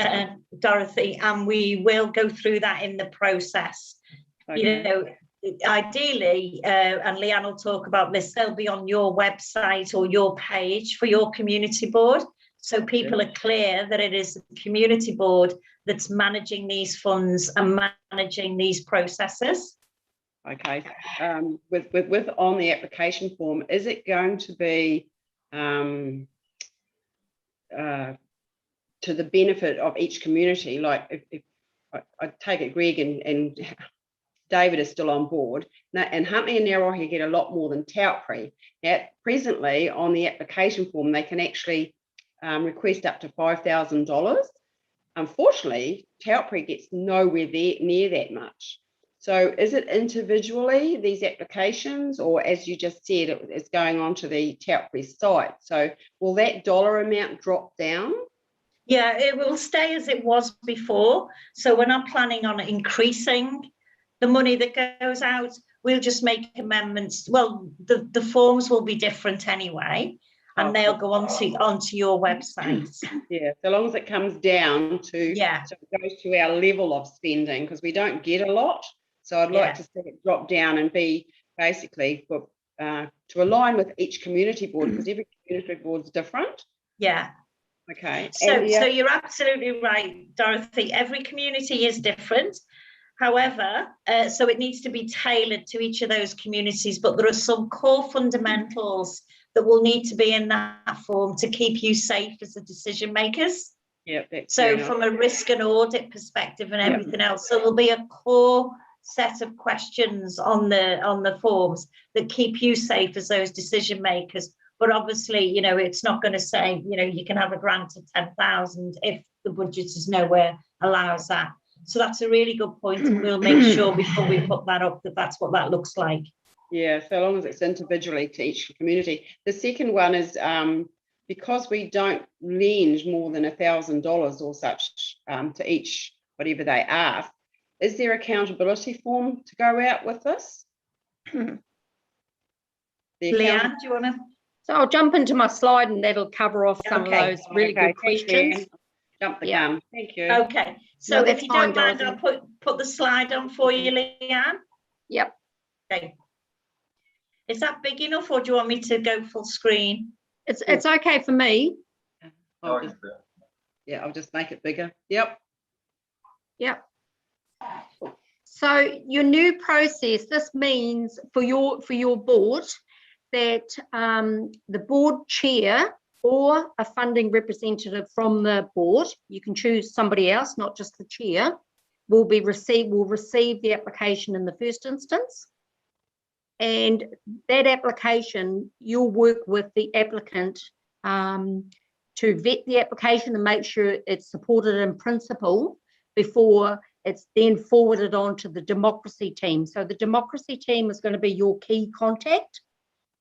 Speaker 11: Dorothy, and we will go through that in the process. Okay. You know, ideally, and Leanne will talk about this, they'll be on your website or your page for your community board. So people are clear that it is the community board that's managing these funds and managing these processes.
Speaker 1: Okay. With on the application form, is it going to be to the benefit of each community? Like if I take it Greg and David is still on board, and Huntly and Narrow get a lot more than Taupiri. Now, presently on the application form, they can actually request up to $5,000. Unfortunately, Taupiri gets nowhere near that much. So is it individually, these applications, or as you just said, it's going on to the Taupiri site? So will that dollar amount drop down?
Speaker 11: Yeah, it will stay as it was before. So we're not planning on increasing the money that goes out. We'll just make amendments. Well, the forms will be different anyway, and they'll go onto your website.
Speaker 1: Yeah, so long as it comes down to,
Speaker 11: Yeah.
Speaker 1: so it goes to our level of spending, because we don't get a lot. So I'd like to see it drop down and be basically for, to align with each community board, because every community board is different.
Speaker 11: Yeah.
Speaker 1: Okay.
Speaker 11: So you're absolutely right, Dorothy. Every community is different. However, so it needs to be tailored to each of those communities, but there are some core fundamentals that will need to be in that form to keep you safe as the decision makers.
Speaker 1: Yeah.
Speaker 11: So from a risk and audit perspective and everything else, so there'll be a core set of questions on the forms that keep you safe as those decision makers. But obviously, you know, it's not going to say, you know, you can have a grant of 10,000 if the budget is nowhere allows that. So that's a really good point, and we'll make sure before we put that up that that's what that looks like.
Speaker 1: Yeah, so long as it's individually to each community. The second one is because we don't lend more than $1,000 or such to each, whatever they ask, is there accountability form to go out with this?
Speaker 11: Leanne, do you want to?
Speaker 6: So I'll jump into my slide and that'll cover off some of those really good questions.
Speaker 1: Jump the gun. Thank you.
Speaker 11: Okay. So
Speaker 6: No,
Speaker 11: if
Speaker 6: that's
Speaker 11: you
Speaker 6: fine,
Speaker 11: don't mind,
Speaker 6: Dorothy.
Speaker 11: I'll put the slide on for you, Leanne.
Speaker 6: Yep.
Speaker 11: Okay. Is that big enough, or do you want me to go full screen?
Speaker 6: It's okay for me.
Speaker 1: I'll just make it bigger. Yep.
Speaker 6: Yep. So your new process, this means for your board that the board chair or a funding representative from the board, you can choose somebody else, not just the chair, will receive the application in the first instance. And that application, you'll work with the applicant to vet the application and make sure it's supported in principle before it's then forwarded on to the democracy team. So the democracy team is going to be your key contact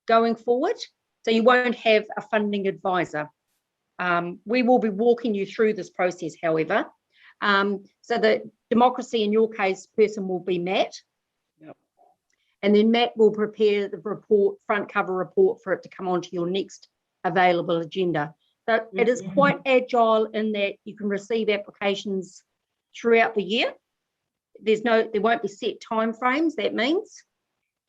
Speaker 6: going forward. So you won't have a funding advisor. We will be walking you through this process, however. So the democracy, in your case, person will be Matt.
Speaker 1: Yep.
Speaker 6: And then Matt will prepare the report, front cover report, for it to come onto your next available agenda. So it is quite agile in that you can receive applications throughout the year. There won't be set timeframes, that means.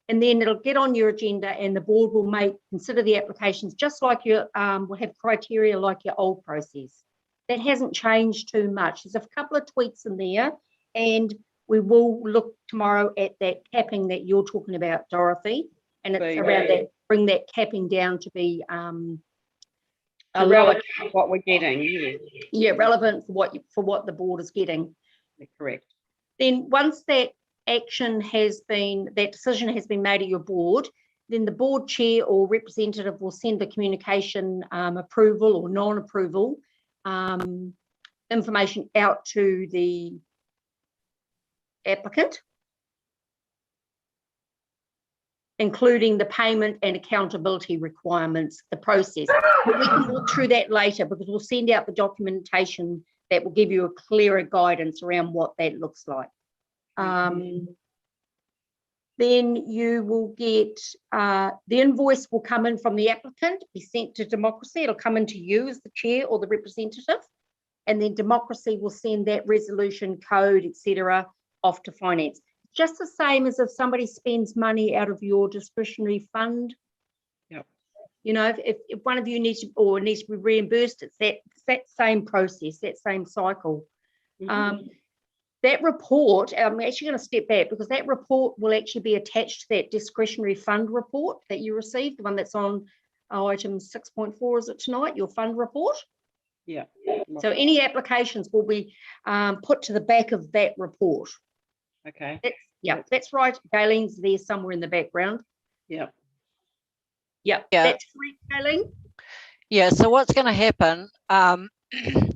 Speaker 6: And then it'll get on your agenda and the board will consider the applications just like will have criteria like your old process. That hasn't changed too much. There's a couple of tweaks in there, and we will look tomorrow at that capping that you're talking about, Dorothy, and it's around that, bring that capping down to be
Speaker 1: relevant to what we're getting.
Speaker 6: Yeah, relevant for what the board is getting.
Speaker 1: Correct.
Speaker 6: Then once that decision has been made at your board, then the board chair or representative will send the communication approval or non-approval information out to the applicant, including the payment and accountability requirements, the process. But we can walk through that later because we'll send out the documentation that will give you a clearer guidance around what that looks like. Then you will get, the invoice will come in from the applicant, be sent to democracy. It'll come into you as the chair or the representative. And then democracy will send that resolution code, etc., off to finance. Just the same as if somebody spends money out of your discretionary fund.
Speaker 1: Yep.
Speaker 6: You know, if one of you needs to be reimbursed, it's that same process, that same cycle. That report, I'm actually going to step back because that report will actually be attached to that discretionary fund report that you received, the one that's on item 6.4, is it tonight, your fund report?
Speaker 1: Yeah.
Speaker 6: So any applications will be put to the back of that report.
Speaker 1: Okay.
Speaker 6: That's right. Gaileen's there somewhere in the background.
Speaker 1: Yeah.
Speaker 6: That's correct, Gaileen.
Speaker 12: Yeah, so what's going to happen,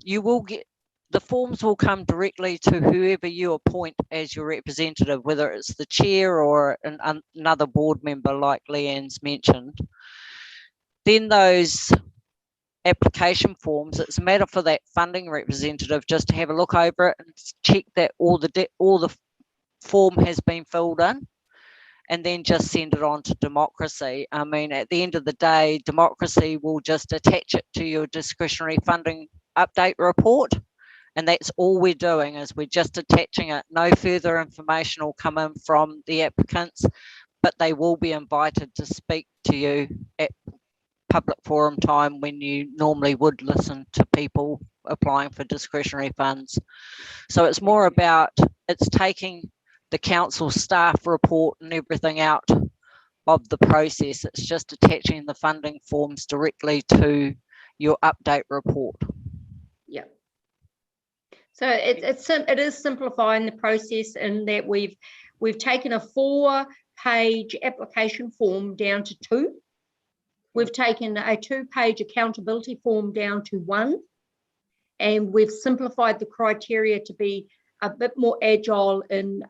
Speaker 12: you will get, the forms will come directly to whoever you appoint as your representative, whether it's the chair or another board member like Leanne's mentioned. Then those application forms, it's a matter for that funding representative just to have a look over it and check that all the form has been filled in, and then just send it on to Democracy. I mean, at the end of the day, Democracy will just attach it to your discretionary funding update report. And that's all we're doing, is we're just attaching it. No further information will come in from the applicants, but they will be invited to speak to you at public forum time when you normally would listen to people applying for discretionary funds. So it's more about, it's taking the council staff report and everything out of the process. It's just attaching the funding forms directly to your update report.
Speaker 6: Yeah. So it is simplifying the process in that we've taken a 4-page application form down to 2. We've taken a 2-page accountability form down to 1, and we've simplified the criteria to be a bit more agile in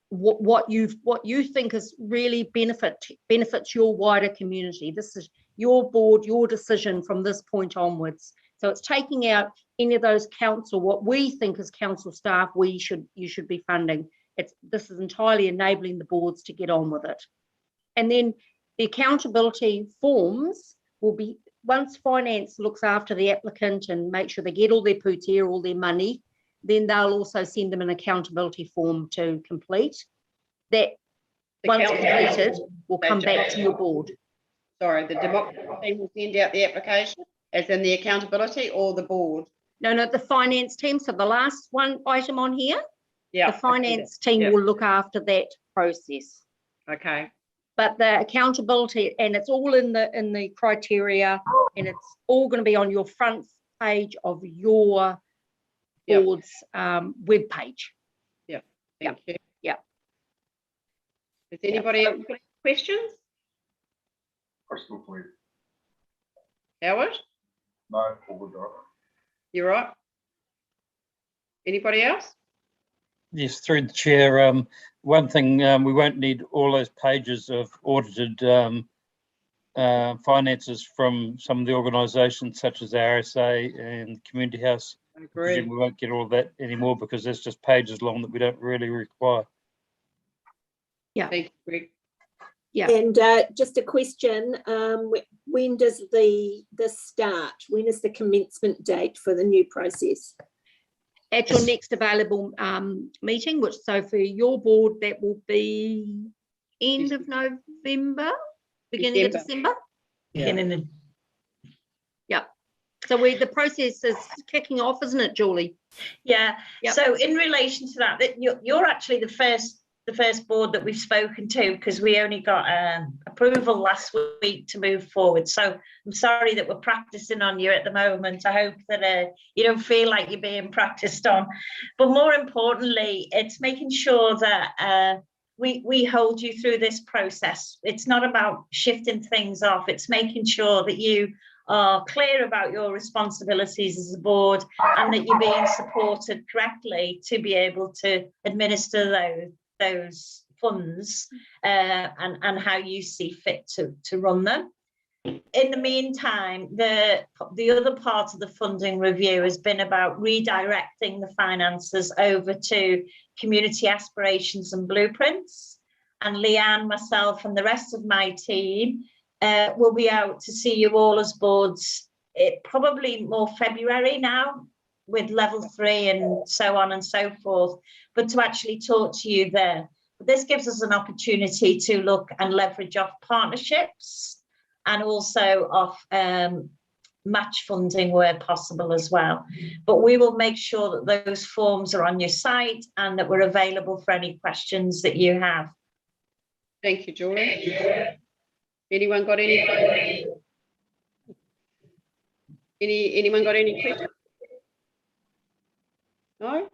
Speaker 6: what you think is really benefits your wider community. This is your board, your decision from this point onwards. So it's taking out any of those what we think as council staff you should be funding. This is entirely enabling the boards to get on with it. And then the accountability forms will be, once finance looks after the applicant and make sure they get all their pūtea, all their money, then they'll also send them an accountability form to complete. That, once completed, will come back to your board.
Speaker 1: Sorry, the Democracy team will send out the application, as in the accountability, or the board?
Speaker 6: No, the finance team. So the last one item on here,
Speaker 1: yeah,
Speaker 6: the finance team will look after that process.
Speaker 1: Okay.
Speaker 6: But the accountability, and it's all in the criteria, and it's all going to be on your front page of your board's web page.
Speaker 1: Yeah. Thank you.
Speaker 6: Yeah.
Speaker 1: Does anybody have questions?
Speaker 8: Crystal clear.
Speaker 1: Howard?
Speaker 8: No, all good.
Speaker 1: You're right. Anybody else?
Speaker 10: Yes, through the chair. One thing, we won't need all those pages of audited finances from some of the organisations such as RSA and Community House.
Speaker 1: I agree.
Speaker 10: We won't get all of that anymore because there's just pages long that we don't really require.
Speaker 6: Yeah.
Speaker 1: Thank you, Greg.
Speaker 6: Yeah.
Speaker 5: And just a question, when does this start? When is the commencement date for the new process?
Speaker 6: At your next available meeting, which, so for your board, that will be end of November, beginning of December.
Speaker 1: Yeah.
Speaker 6: Yeah. So the process is kicking off, isn't it, Julie?
Speaker 11: Yeah.
Speaker 6: Yep.
Speaker 11: So in relation to that, you're actually the first board that we've spoken to, because we only got approval last week to move forward. So I'm sorry that we're practicing on you at the moment. I hope that you don't feel like you're being practiced on. But more importantly, it's making sure that we hold you through this process. It's not about shifting things off. It's making sure that you are clear about your responsibilities as a board and that you're being supported correctly to be able to administer those funds and how you see fit to run them. In the meantime, the other part of the funding review has been about redirecting the finances over to community aspirations and blueprints. And Leanne, myself, and the rest of my team will be out to see you all as boards, probably more February now, with level 3 and so on and so forth, but to actually talk to you there. But this gives us an opportunity to look and leverage off partnerships and also off match funding where possible as well. But we will make sure that those forms are on your site and that we're available for any questions that you have.
Speaker 1: Thank you, Julie. Anyone got any questions? Anyone got any questions? No?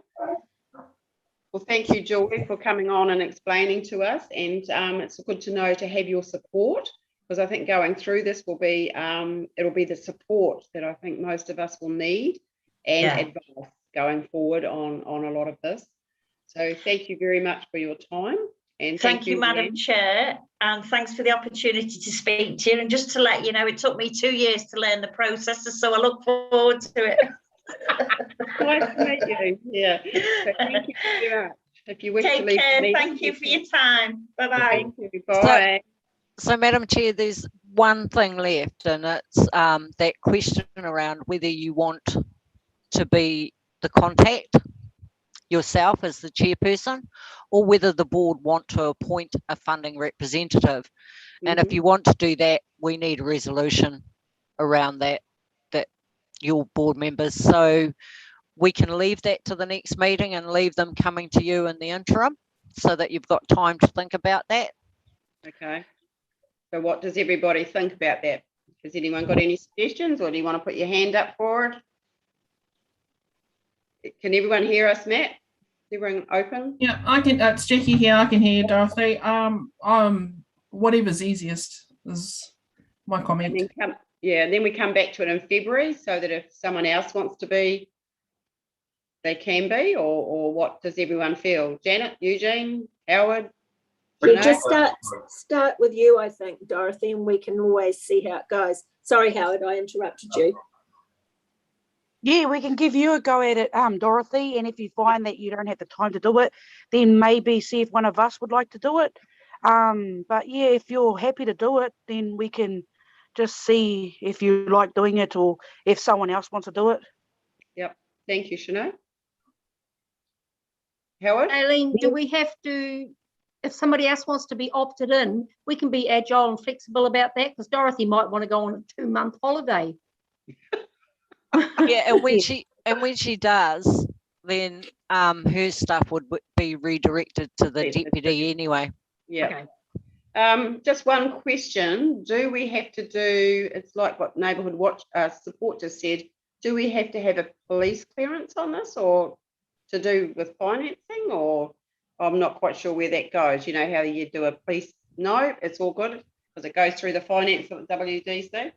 Speaker 1: Well, thank you, Julie, for coming on and explaining to us. And it's good to know to have your support, because I think going through this will be, it'll be the support that I think most of us will need, and advice going forward on a lot of this. So thank you very much for your time. And
Speaker 11: Thank you, Madam
Speaker 1: Leanne.
Speaker 11: Chair, and thanks for the opportunity to speak to you. And just to let you know, it took me 2 years to learn the processes, so I look forward to it.
Speaker 1: Nice to meet you. Yeah. So thank you very much. If you wish to
Speaker 11: Take
Speaker 1: leave the
Speaker 11: care.
Speaker 1: meeting,
Speaker 11: Thank you for your time. Bye-bye.
Speaker 1: Thank you. Bye.
Speaker 12: So, Madam Chair, there's one thing left, and it's that question around whether you want to be the contact yourself as the chairperson, or whether the board want to appoint a funding representative. And if you want to do that, we need a resolution around that your board members. So we can leave that to the next meeting and leave them coming to you in the interim, so that you've got time to think about that.
Speaker 1: Okay. So what does everybody think about that? Has anyone got any suggestions, or do you want to put your hand up for it? Can everyone hear us, Matt? Is everyone open?
Speaker 7: Yeah, I can. It's Jackie here. I can hear you, Dorothy. Whatever's easiest is my comment.
Speaker 1: And then we come back to it in February, so that if someone else wants to be, they can be, or what does everyone feel? Janet, Eugene, Howard?
Speaker 5: Yeah, just start with you, I think, Dorothy, and we can always see how it goes. Sorry, Howard, I interrupted you.
Speaker 4: Yeah, we can give you a go at it, Dorothy, and if you find that you don't have the time to do it, then maybe see if one of us would like to do it. But yeah, if you're happy to do it, then we can just see if you like doing it, or if someone else wants to do it.
Speaker 1: Yep. Thank you, Sinead. Howard?
Speaker 6: Aileen, do we have to, if somebody else wants to be opted in, we can be agile and flexible about that, because Dorothy might want to go on a 2-month holiday.
Speaker 12: Yeah, and when she does, then her stuff would be redirected to the deputy anyway.
Speaker 1: Yeah.
Speaker 6: Okay.
Speaker 1: Just one question. Do we have to do, it's like what Neighbourhood Watch Support just said, do we have to have a police clearance on this, or to do with financing, or I'm not quite sure where that goes? You know how you do a police? No, it's all good because it goes through the finance of WDC.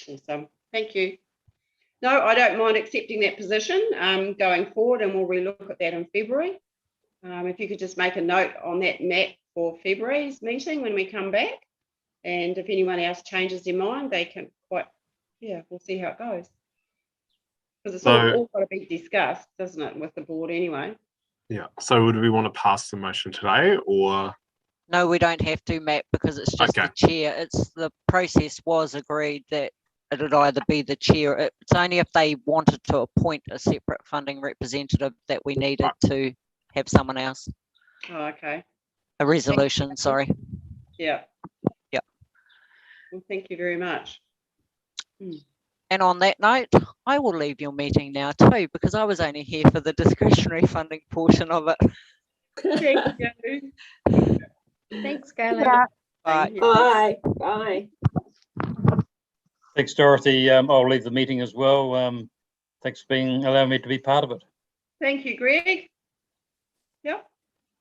Speaker 1: Awesome. Thank you. No, I don't mind accepting that position going forward, and we'll relook at that in February. If you could just make a note on that, Matt, for February's meeting when we come back, and if anyone else changes their mind, they can we'll see how it goes. Because it's all got to be discussed, doesn't it, with the board anyway? Yeah.
Speaker 2: So would we want to pass the motion today, or?
Speaker 12: No, we don't have to, Matt, because it's just the chair. It's the process was agreed that it would either be the chair. It's only if they wanted to appoint a separate funding representative that we needed to have someone else.
Speaker 1: Oh, okay.
Speaker 12: A resolution, sorry.
Speaker 1: Yeah.
Speaker 12: Yeah.
Speaker 1: Well, thank you very much.
Speaker 12: And on that note, I will leave your meeting now too, because I was only here for the discretionary funding portion of it.
Speaker 1: Thank you.
Speaker 6: Thanks, Galen.
Speaker 4: Yeah.
Speaker 12: Bye.
Speaker 5: Bye. Bye.
Speaker 10: Thanks, Dorothy. I'll leave the meeting as well. Thanks for allowing me to be part of it.
Speaker 1: Thank you, Greg. Yep.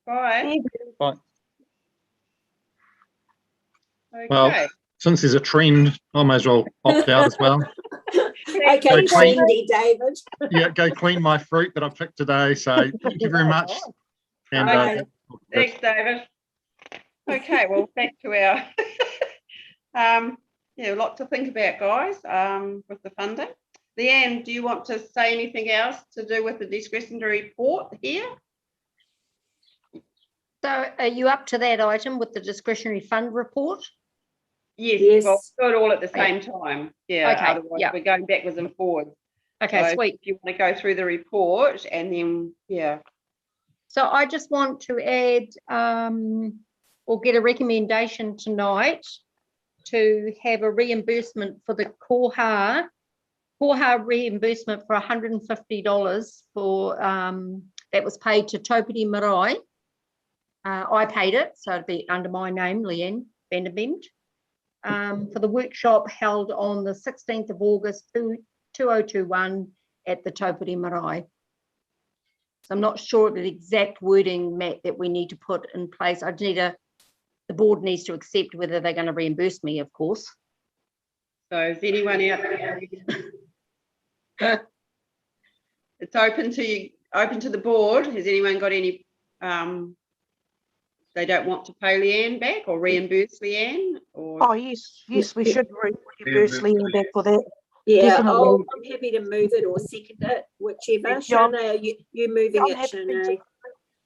Speaker 1: Bye.
Speaker 10: Bye.
Speaker 1: Okay.
Speaker 13: Well, since there's a trend, I may as well opt out as well.
Speaker 5: Okay, trendy, David.
Speaker 13: Yeah, go clean my fruit that I picked today. So thank you very much. And
Speaker 1: Okay. Thanks, David. Okay, well, back to our a lot to think about, guys, with the funding. Leanne, do you want to say anything else to do with the discretionary report here?
Speaker 6: So are you up to that item with the discretionary fund report?
Speaker 1: Yes. Well, do it all at the same time. Yeah,
Speaker 6: okay.
Speaker 1: Otherwise we're going backwards and forwards.
Speaker 6: Okay,
Speaker 1: so
Speaker 6: sweet.
Speaker 1: If you want to go through the report and then,
Speaker 6: So I just want to add or get a recommendation tonight to have a reimbursement for the Koha reimbursement for $150 for that was paid to Taupiri Marae. I paid it, so it'd be under my name, Leanne Vanderbilt, for the workshop held on the 16th of August 2021 at the Taupiri Marae. So I'm not sure of the exact wording, Matt, that we need to put in place. The board needs to accept whether they're going to reimburse me, of course.
Speaker 1: So is anyone out there? It's open to you, open to the board. Has anyone got any they don't want to pay Leanne back or reimburse Leanne? Or
Speaker 4: Oh, yes, we should reimburse Leanne back for that.
Speaker 5: Yeah,
Speaker 4: Definitely.
Speaker 5: I'm happy to move it or second it, whichever.
Speaker 4: Yeah,
Speaker 5: Shona, you moving
Speaker 4: I'm
Speaker 5: it,
Speaker 4: happy
Speaker 5: Shona?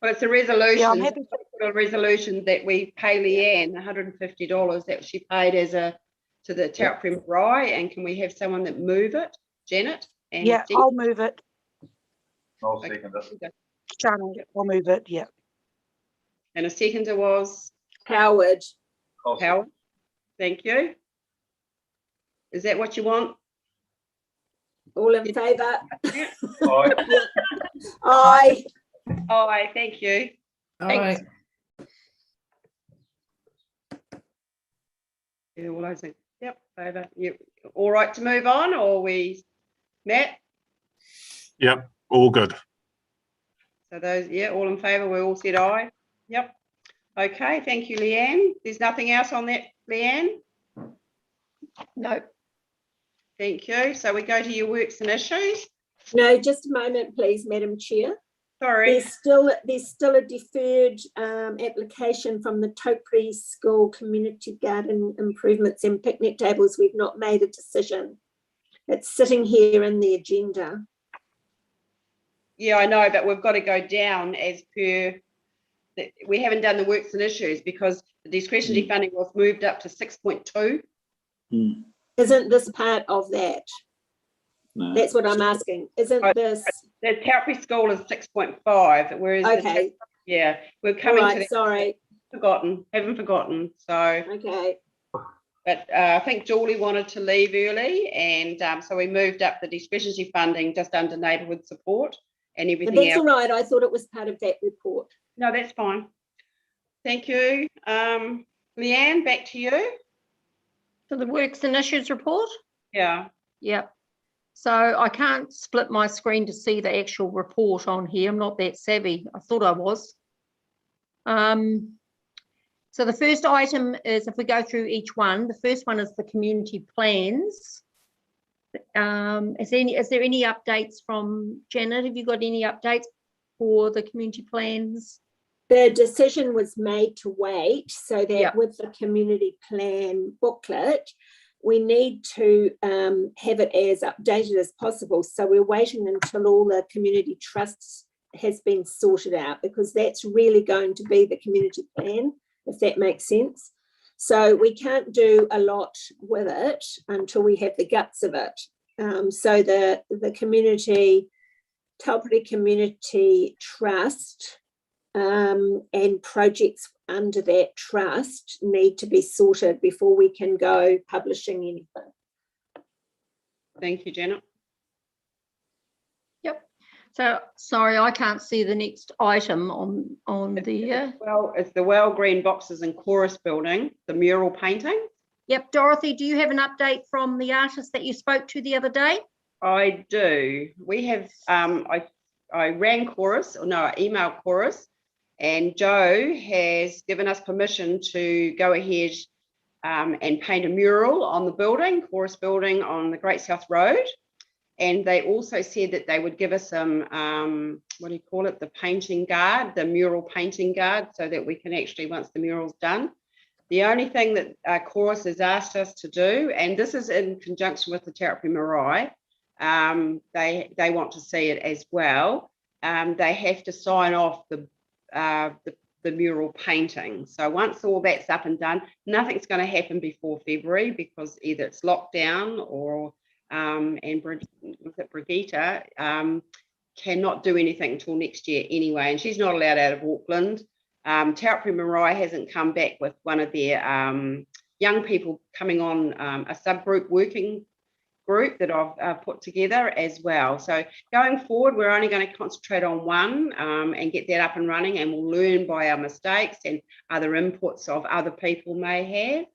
Speaker 1: well, it's a resolution.
Speaker 4: Yeah, I'm happy
Speaker 1: A resolution that we pay Leanne $150 that she paid to the Taupiri Marae, and can we have someone that move it, Janet? And
Speaker 4: Yeah,
Speaker 1: Steve?
Speaker 4: I'll move it.
Speaker 8: I'll second it.
Speaker 4: Shana, I'll move it, yeah.
Speaker 1: And a seconder was
Speaker 5: Howard.
Speaker 1: Howard. Thank you. Is that what you want?
Speaker 5: All in favour?
Speaker 8: Aye.
Speaker 5: Aye.
Speaker 1: Aye, thank you. Thanks. Yeah, all those things. Yep, favour. You all right to move on, or Matt?
Speaker 2: Yep, all good.
Speaker 1: So those, yeah, all in favour, we all said aye. Yep. Okay, thank you, Leanne. There's nothing else on that, Leanne?
Speaker 6: No.
Speaker 1: Thank you. So we go to your works and issues.
Speaker 5: No, just a moment, please, Madam Chair.
Speaker 1: Sorry.
Speaker 5: There's still a deferred application from the Taupiri School Community Garden Improvements and Picnic Tables. We've not made a decision. It's sitting here in the agenda.
Speaker 1: Yeah, I know, but we've got to go down as per, we haven't done the works and issues because the discretionary funding was moved up to 6.2.
Speaker 5: Isn't this part of that?
Speaker 3: No.
Speaker 5: That's what I'm asking. Isn't this?
Speaker 1: The Taupiri School is 6.5, whereas
Speaker 5: Okay.
Speaker 1: Yeah, we're coming
Speaker 5: All right,
Speaker 1: to that.
Speaker 5: sorry.
Speaker 1: Haven't forgotten. So
Speaker 5: okay.
Speaker 1: But I think Julie wanted to leave early, and so we moved up the discretionary funding just under neighbourhood support and everything
Speaker 5: But that's
Speaker 1: else.
Speaker 5: all right. I thought it was part of that report.
Speaker 1: No, that's fine. Thank you. Leanne, back to you.
Speaker 6: For the works and issues report?
Speaker 1: Yeah.
Speaker 6: Yep. So I can't split my screen to see the actual report on here. I'm not that savvy. I thought I was. So the first item is, if we go through each one, the first one is the community plans. Is there any updates from Janet? Have you got any updates for the community plans?
Speaker 5: The decision was made to wait so that
Speaker 6: Yep.
Speaker 5: with the community plan booklet, we need to have it as updated as possible. So we're waiting until all the community trusts has been sorted out, because that's really going to be the community plan, if that makes sense. So we can't do a lot with it until we have the guts of it. So the community, Taupiri Community Trust, and projects under that trust need to be sorted before we can go publishing anything.
Speaker 1: Thank you, Janet.
Speaker 6: Yep. So sorry, I can't see the next item on the.
Speaker 1: Well, it's the Well Green Boxes and Chorus building, the mural painting.
Speaker 6: Yep, Dorothy, do you have an update from the artist that you spoke to the other day?
Speaker 1: I do. We have. I rang Chorus, or no, I emailed Chorus. And Joe has given us permission to go ahead and paint a mural on the building, Chorus building on the Great South Road. And they also said that they would give us some, what do you call it, the painting guard, the mural painting guard, so that we can actually, once the mural's done. The only thing that Chorus has asked us to do, and this is in conjunction with the Taupiri Marae, they want to see it as well. They have to sign off the mural painting. So once all that's up and done, nothing's going to happen before February, because either it's lockdown or and Brigitte cannot do anything until next year anyway, and she's not allowed out of Auckland. Taupiri Marae hasn't come back with one of their young people coming on a subgroup working group that I've put together as well. So going forward, we're only going to concentrate on one and get that up and running, and we'll learn by our mistakes and other inputs of other people may have.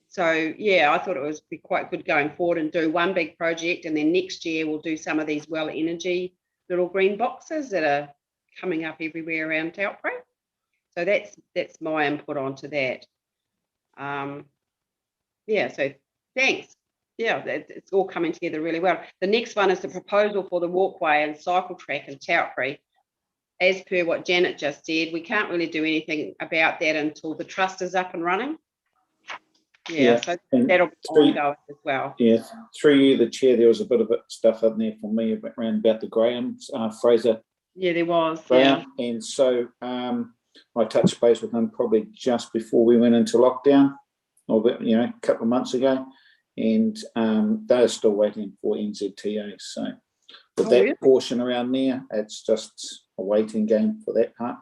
Speaker 1: So yeah, I thought it would be quite good going forward and do one big project, and then next year we'll do some of these well energy little green boxes that are coming up everywhere around Taupiri. So that's my input onto that. Yeah, so thanks. Yeah, it's all coming together really well. The next one is the proposal for the walkway and cycle track in Taupiri. as per what Janet just said, we can't really do anything about that until the trust is up and running. Yeah, so
Speaker 3: and
Speaker 1: that'll be ongoing as well.
Speaker 3: Yeah, through you, the chair, there was a bit of stuff in there for me around about the Graham's, Fraser.
Speaker 1: Yeah, there was.
Speaker 3: Graham, and so I touched base with him probably just before we went into lockdown, or a couple of months ago, and they're still waiting for NZTA. So with that portion around there, it's just a waiting game for that part.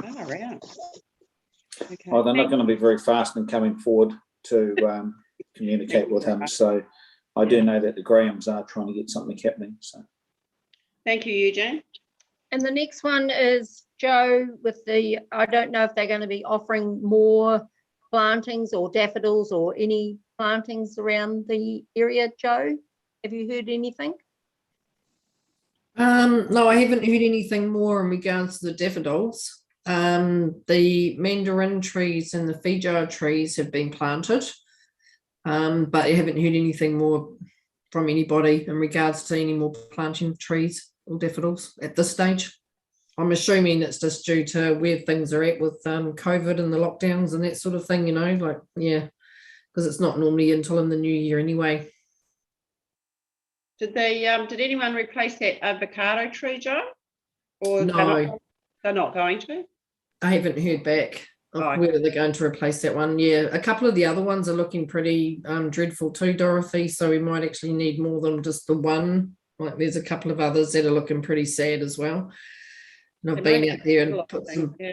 Speaker 1: Oh, right. Okay.
Speaker 3: Well, they're not going to be very fast in coming forward to communicate with him. So I do know that the Grahams are trying to get something happening. So
Speaker 1: thank you, Eugene.
Speaker 6: And the next one is Joe with the, I don't know if they're going to be offering more plantings or daffodils or any plantings around the area. Joe, have you heard anything?
Speaker 14: No, I haven't heard anything more in regards to the daffodils. The mandarin trees and the Feijoa trees have been planted, but I haven't heard anything more from anybody in regards to any more planting trees or daffodils at this stage. I'm assuming it's just due to where things are at with COVID and the lockdowns and that sort of thing, because it's not normally until in the new year anyway.
Speaker 1: Did they? Did anyone replace that avocado tree, Joe? Or
Speaker 14: no,
Speaker 1: they're not going to.
Speaker 14: I haven't heard back of whether they're going to replace that one. Yeah, a couple of the other ones are looking pretty dreadful too, Dorothy. So we might actually need more than just the one. Like there's a couple of others that are looking pretty sad as well. And I've been out there and put some.
Speaker 1: Yeah.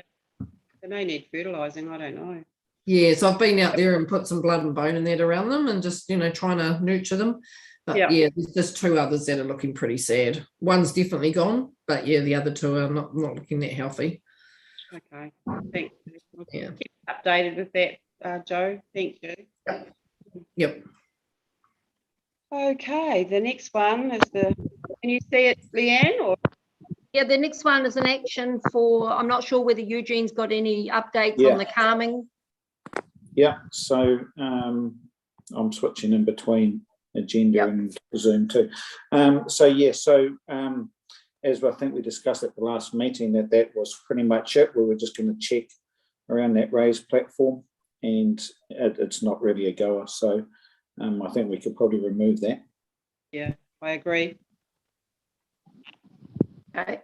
Speaker 1: They may need fertilising. I don't know.
Speaker 14: Yeah, so I've been out there and put some blood and bone in that around them and just trying to nurture them. But yeah, there's just two others that are looking pretty sad. One's definitely gone, but yeah, the other two are not looking that healthy.
Speaker 1: Okay, thanks.
Speaker 14: Yeah.
Speaker 1: Keep updated with that, Joe. Thank you.
Speaker 14: Yep.
Speaker 1: Okay, the next one is can you see it, Leanne? Or?
Speaker 6: Yeah, the next one is an action for, I'm not sure whether Eugene's got any updates on the calming.
Speaker 3: Yeah, so I'm switching in between agenda and Zoom too. As I think we discussed at the last meeting, that was pretty much it. We were just going to check around that raised platform, and it's not really a goer. So I think we could probably remove that.
Speaker 1: Yeah, I agree.
Speaker 6: Okay.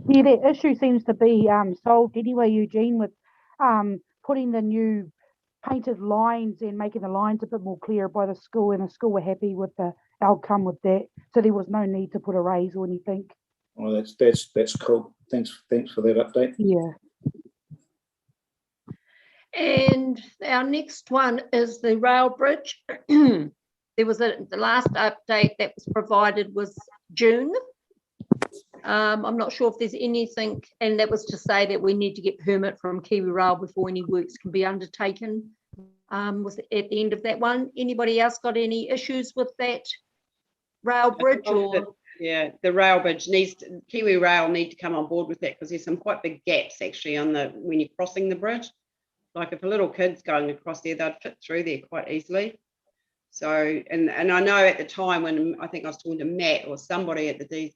Speaker 4: Yeah, that issue seems to be solved anyway, Eugene, with putting the new painted lines and making the lines a bit more clear by the school, and the school were happy with the outcome with that. So there was no need to put a raise or anything.
Speaker 3: Well, that's cool. Thanks for that update.
Speaker 4: Yeah.
Speaker 6: And our next one is the rail bridge. There was the last update that was provided was June. I'm not sure if there's anything, and that was to say that we need to get permit from Kiwi Rail before any works can be undertaken. Was at the end of that one. Anybody else got any issues with that rail bridge? Or
Speaker 1: yeah, the rail bridge Kiwi Rail need to come on board with that, because there's some quite big gaps actually when you're crossing the bridge. Like if a little kid's going across there, they'd fit through there quite easily. So, and I know at the time when I think I was talking to Matt or somebody at the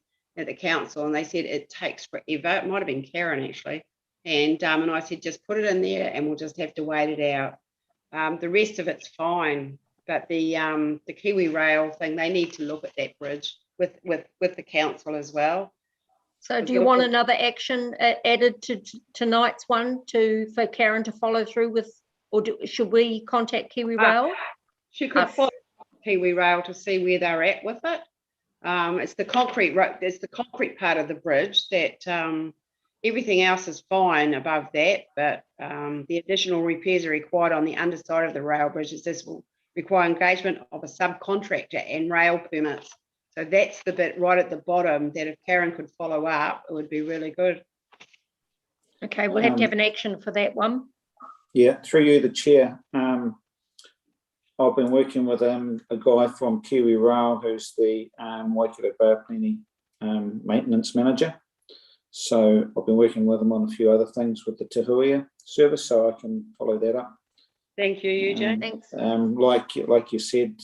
Speaker 1: council, and they said it takes forever. It might have been Karen actually, and I said just put it in there and we'll just have to wait it out. The rest of it's fine, but the Kiwi Rail thing, they need to look at that bridge with the council as well.
Speaker 6: So do you want another action added to tonight's one for Karen to follow through with, or should we contact Kiwi Rail?
Speaker 1: She could follow Kiwi Rail to see where they're at with it. It's the concrete part of the bridge that everything else is fine above that, but the additional repairs are required on the underside of the rail bridge. This will require engagement of a subcontractor and rail permits. So that's the bit right at the bottom that if Karen could follow up, it would be really good.
Speaker 6: Okay, we'll have to have an action for that one.
Speaker 3: Yeah, through you, the chair. I've been working with a guy from Kiwi Rail who's the Waikato Bay maintenance manager. So I've been working with him on a few other things with the Tahuia service, so I can follow that up.
Speaker 1: Thank you, Eugene. Thanks.
Speaker 3: Like you said,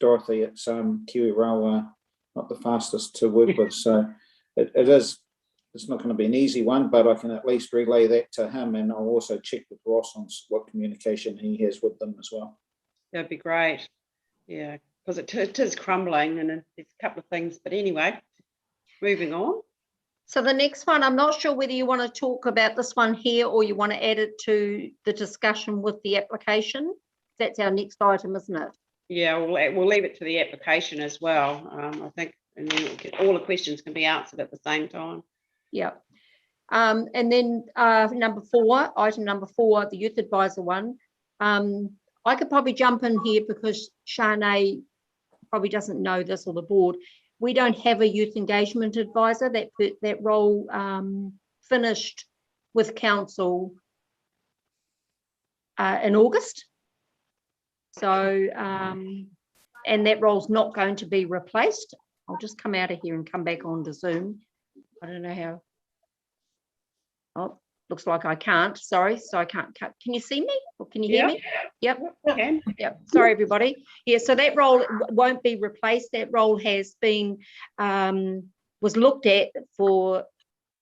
Speaker 3: Dorothy, it's Kiwi Rail not the fastest to work with, so it's not going to be an easy one, but I can at least relay that to him, and I'll also check with Ross on what communication he has with them as well.
Speaker 1: That'd be great. Yeah, because it is crumbling and there's a couple of things, but anyway, moving on.
Speaker 6: So the next one, I'm not sure whether you want to talk about this one here or you want to add it to the discussion with the application. That's our next item, isn't it?
Speaker 1: Yeah, we'll leave it to the application as well. I think, and then all the questions can be answered at the same time.
Speaker 6: Yeah. And then item number 4, the youth advisor one. I could probably jump in here because Shanae probably doesn't know this, or the board. We don't have a youth engagement advisor. That role finished with council in August. So, and that role's not going to be replaced. I'll just come out of here and come back on to Zoom. I don't know how. Oh, looks like I can't. Sorry, so I can't. Can you see me? Or can you hear me? Yep.
Speaker 1: Okay.
Speaker 6: Yep. Sorry, everybody. Yeah. So that role won't be replaced. That role has been was looked at for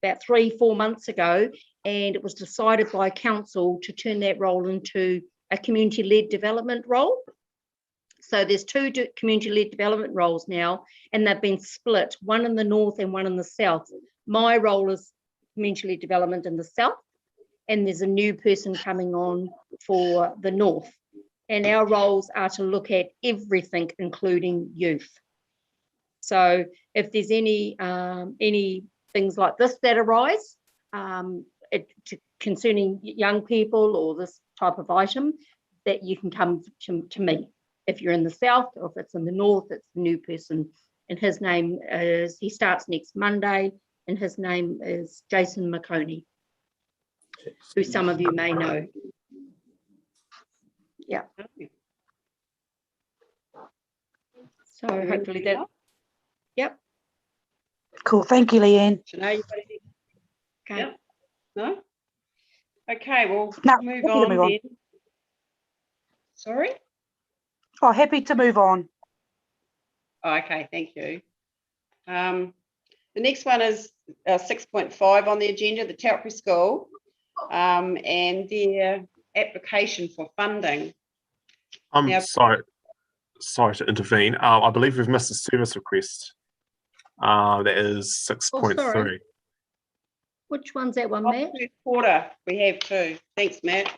Speaker 6: about 3-4 months ago, and it was decided by council to turn that role into a community-led development role. So there's 2 community-led development roles now, and they've been split, one in the north and one in the south. My role is community-led development in the south, and there's a new person coming on for the north. And our roles are to look at everything, including youth. So if there's any things like this that arise concerning young people or this type of item, that you can come to me. If you're in the south, or if it's in the north, it's the new person. And his name is, he starts next Monday, and his name is Jason McConey, who some of you may know. Yeah. So hopefully that, yep.
Speaker 4: Cool, thank you, Leanne.
Speaker 1: Sinead, you got anything?
Speaker 6: Okay.
Speaker 1: Yep. No? Okay, we'll
Speaker 4: No,
Speaker 1: move
Speaker 4: happy to
Speaker 1: on
Speaker 4: move on.
Speaker 1: then. Sorry?
Speaker 4: Oh, happy to move on.
Speaker 1: Oh, okay, thank you. The next one is 6.5 on the agenda, the Taupiri School, and their application for funding.
Speaker 2: I'm
Speaker 1: Now-
Speaker 2: sorry to intervene. I believe we've missed a service request. That is 6.3.
Speaker 6: Which one's that one, Matt?
Speaker 1: First quarter, we have 2. Thanks, Matt.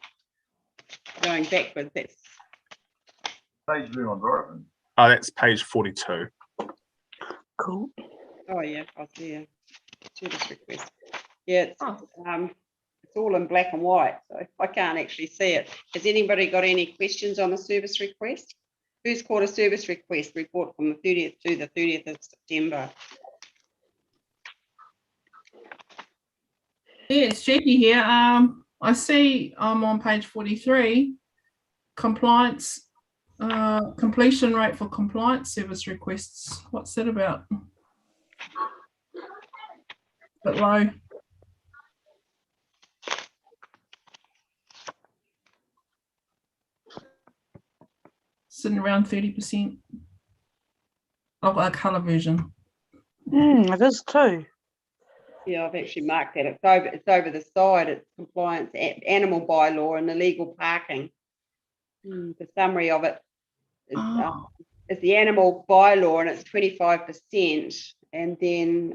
Speaker 1: Going backwards, that's
Speaker 8: Page on Dorothy.
Speaker 2: That's page 42.
Speaker 4: Cool.
Speaker 1: oh yeah, I see a service request. Yeah, it's all in black and white, so I can't actually see it. Has anybody got any questions on the service request? First quarter service request report from the 30th to the 30th of September.
Speaker 7: Yeah, it's Jackie here. I see I'm on page 43. Compliance, completion rate for compliance service requests. What's that about? Bit low. Sitting around 30%. I've got a colour version.
Speaker 4: It is too.
Speaker 1: Yeah, I've actually marked that. It's over the side. It's compliance, animal bylaw, and illegal parking. The summary of it is the animal bylaw, and it's 25%. And then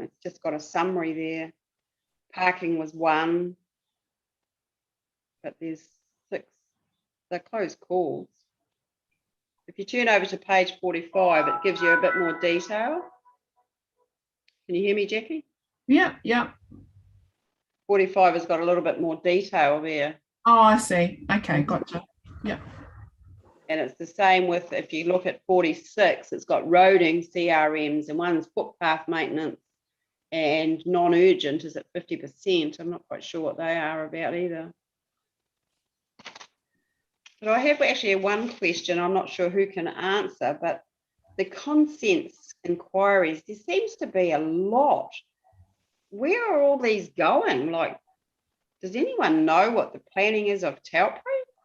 Speaker 1: it's just got a summary there. Parking was 1, but there's 6. They're closed calls. If you turn over to page 45, it gives you a bit more detail. Can you hear me, Jackie?
Speaker 7: Yeah.
Speaker 1: 45 has got a little bit more detail there.
Speaker 7: Oh, I see. Okay, gotcha. Yeah.
Speaker 1: And it's the same with, if you look at 46, it's got roading, CRMs, and one's footpath maintenance and non-urgent is at 50%. I'm not quite sure what they are about either. But I have actually one question I'm not sure who can answer, but the consents inquiries, there seems to be a lot. Where are all these going? Like, does anyone know what the planning is of Taupiri?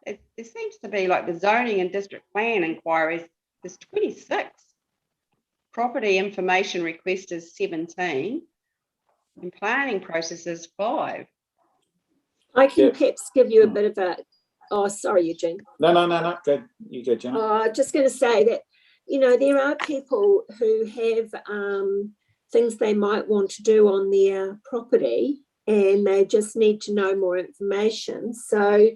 Speaker 1: There seems to be like the zoning and district plan inquiries There's 26. Property information request is 17. And planning process is 5.
Speaker 5: I can perhaps give you a bit of a, oh, sorry, Eugene.
Speaker 3: No. Good. You go, Jenna.
Speaker 5: I'm just going to say that, you know, there are people who have things they might want to do on their property and they just need to know more information. So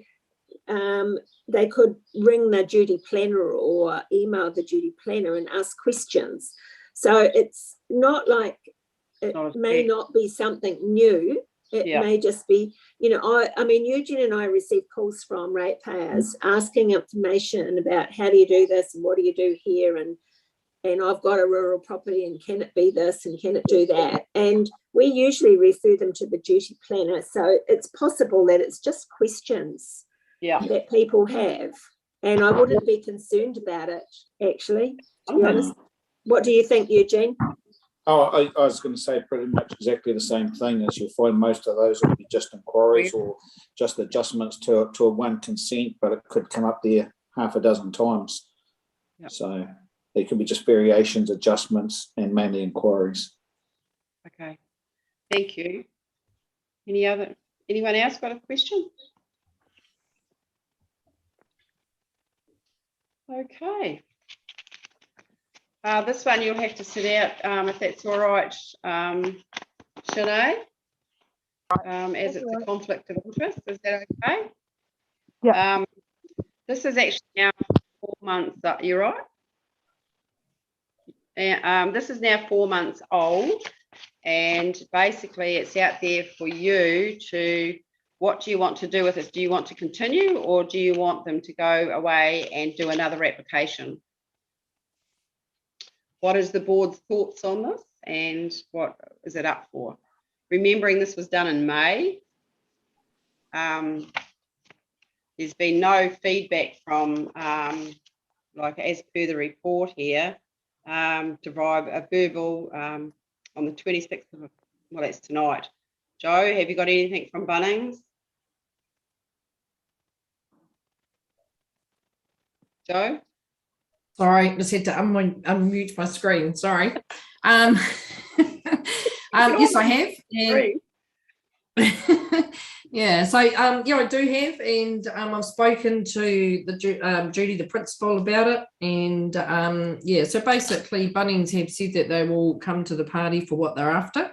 Speaker 5: they could ring the duty planner or email the duty planner and ask questions. So it's not like it may not be something new. It may just be, you know, I mean, Eugene and I receive calls from ratepayers asking information about how do you do this and what do you do here, and I've got a rural property and can it be this and can it do that? And we usually refer them to the duty planner. So it's possible that it's just questions that people have. And I wouldn't be concerned about it, actually, to be honest. What do you think, Eugene?
Speaker 3: Oh, I was going to say pretty much exactly the same thing. As you'll find most of those will be just inquiries or just adjustments to a one consent, but it could come up there half a dozen times. So there could be just variations, adjustments, and mainly inquiries.
Speaker 1: Okay, thank you. Anyone else got a question? Okay. This one you'll have to sit out if that's all right, Sinead, as it's a conflict of interest. Is that okay?
Speaker 4: Yeah.
Speaker 1: This is actually now 4 months, you're right? And this is now 4 months old, and basically it's out there for you to, what do you want to do with it? Do you want to continue, or do you want them to go away and do another application? What is the board's thoughts on this, and what is it up for? Remembering this was done in May. There's been no feedback from, like as per the report here, to provide a verbal on the 26th of, well, that's tonight. Joe, have you got anything from Bunnings? Joe?
Speaker 14: Sorry, just had to unmute my screen. Sorry. Yes, I have. Yeah, so yeah, I do have, and I've spoken to the Judy, the principal, about it, and yeah, so basically Bunnings have said that they will come to the party for what they're after.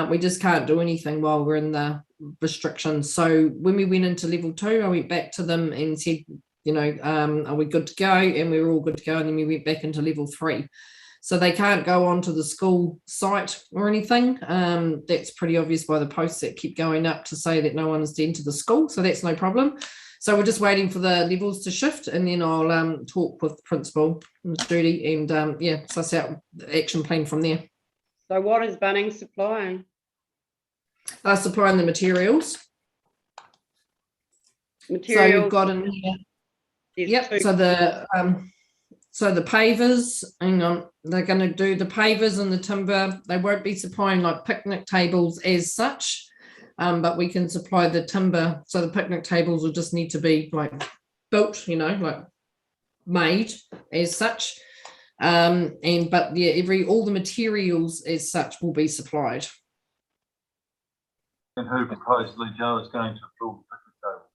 Speaker 14: We just can't do anything while we're in the restrictions. So when we went into level 2, I went back to them and said, you know, are we good to go? And we were all good to go, and then we went back into level 3. So they can't go onto the school site or anything. That's pretty obvious by the posts that keep going up to say that no one's entered the school. So that's no problem. So we're just waiting for the levels to shift, and then I'll talk with the principal, Judy, and yeah, suss out the action plan from there.
Speaker 1: So what is Bunnings supplying?
Speaker 14: Supplying the materials. So we've got in here. Yep. So the pavers, hang on, they're going to do the pavers and the timber. They won't be supplying like picnic tables as such, but we can supply the timber. So the picnic tables will just need to be like built, you know, like made as such. But yeah, all the materials as such will be supplied.
Speaker 8: And who supposedly, Joe, is going to build the picnic table?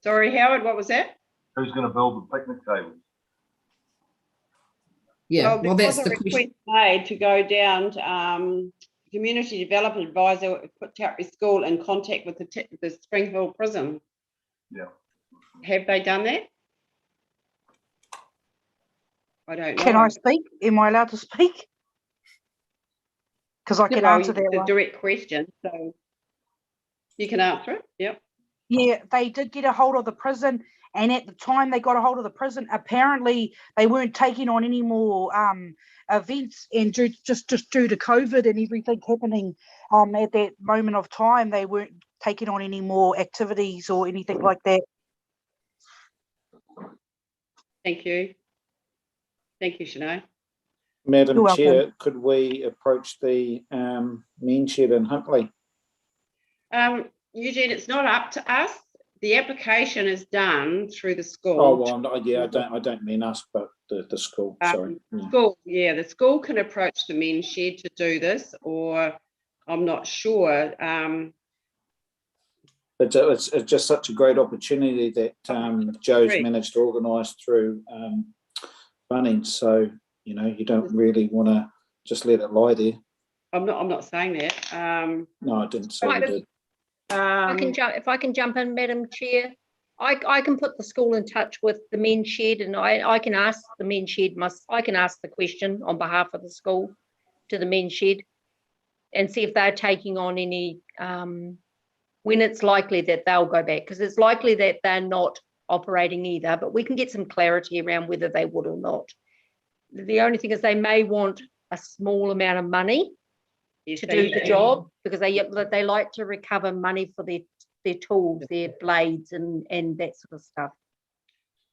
Speaker 1: Sorry, Howard, what was that?
Speaker 8: Who's going to build the picnic tables?
Speaker 14: Yeah,
Speaker 1: well that's the request made to go down to Community Development Advisor put Taupiri School in contact with the Spring Hill Prison.
Speaker 8: Yeah.
Speaker 1: Have they done that? I don't know.
Speaker 4: Can I speak? Am I allowed to speak? Because I can answer that
Speaker 1: it's
Speaker 4: one.
Speaker 1: a direct question, so you can answer it. Yep.
Speaker 4: Yeah, they did get a hold of the prison, and at the time they got a hold of the prison, apparently they weren't taking on any more events, and just due to COVID and everything happening at that moment of time, they weren't taking on any more activities or anything like that.
Speaker 1: Thank you. Thank you, Sinead.
Speaker 3: Madam Chair, could we approach the men shed in Huntley?
Speaker 1: Eugene, it's not up to us. the application is done through the school.
Speaker 3: Oh, well, I don't mean us, but the school, sorry.
Speaker 1: School, the school can approach the men's shed to do this, or I'm not sure.
Speaker 3: It's just such a great opportunity that Joe's managed to organise through Bunnings. So, you know, you don't really want to just let it lie there.
Speaker 1: I'm not saying that.
Speaker 3: No, I didn't say you did.
Speaker 6: If I can jump in, Madam Chair, I can put the school in touch with the men's shed, and I can ask the men's shed. I can ask the question on behalf of the school to the men's shed, and see if they're taking on any when it's likely that they'll go back, because it's likely that they're not operating either. But we can get some clarity around whether they would or not. The only thing is they may want a small amount of money to do the job, because they like to recover money for their tools, their blades, and that sort of stuff.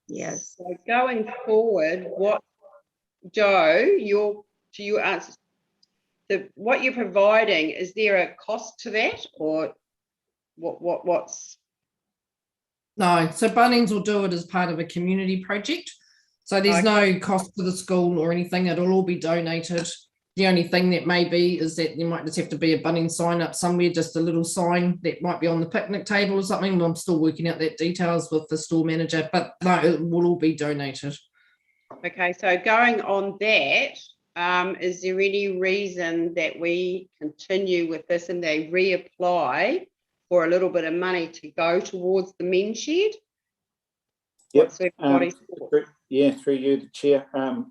Speaker 6: Yes.
Speaker 1: So going forward, what, Joe, you answer, what you're providing, is there a cost to that, or what's?
Speaker 14: No, so Bunnings will do it as part of a community project. So there's no cost to the school or anything. It'll all be donated. The only thing that may be is that you might just have to be a Bunnings sign up somewhere, just a little sign that might be on the picnic table or something. I'm still working out that details with the store manager, but no, it will all be donated.
Speaker 1: Okay, so going on that, is there any reason that we continue with this and they reapply for a little bit of money to go towards the men's shed?
Speaker 3: Yep. Through you, the chair. I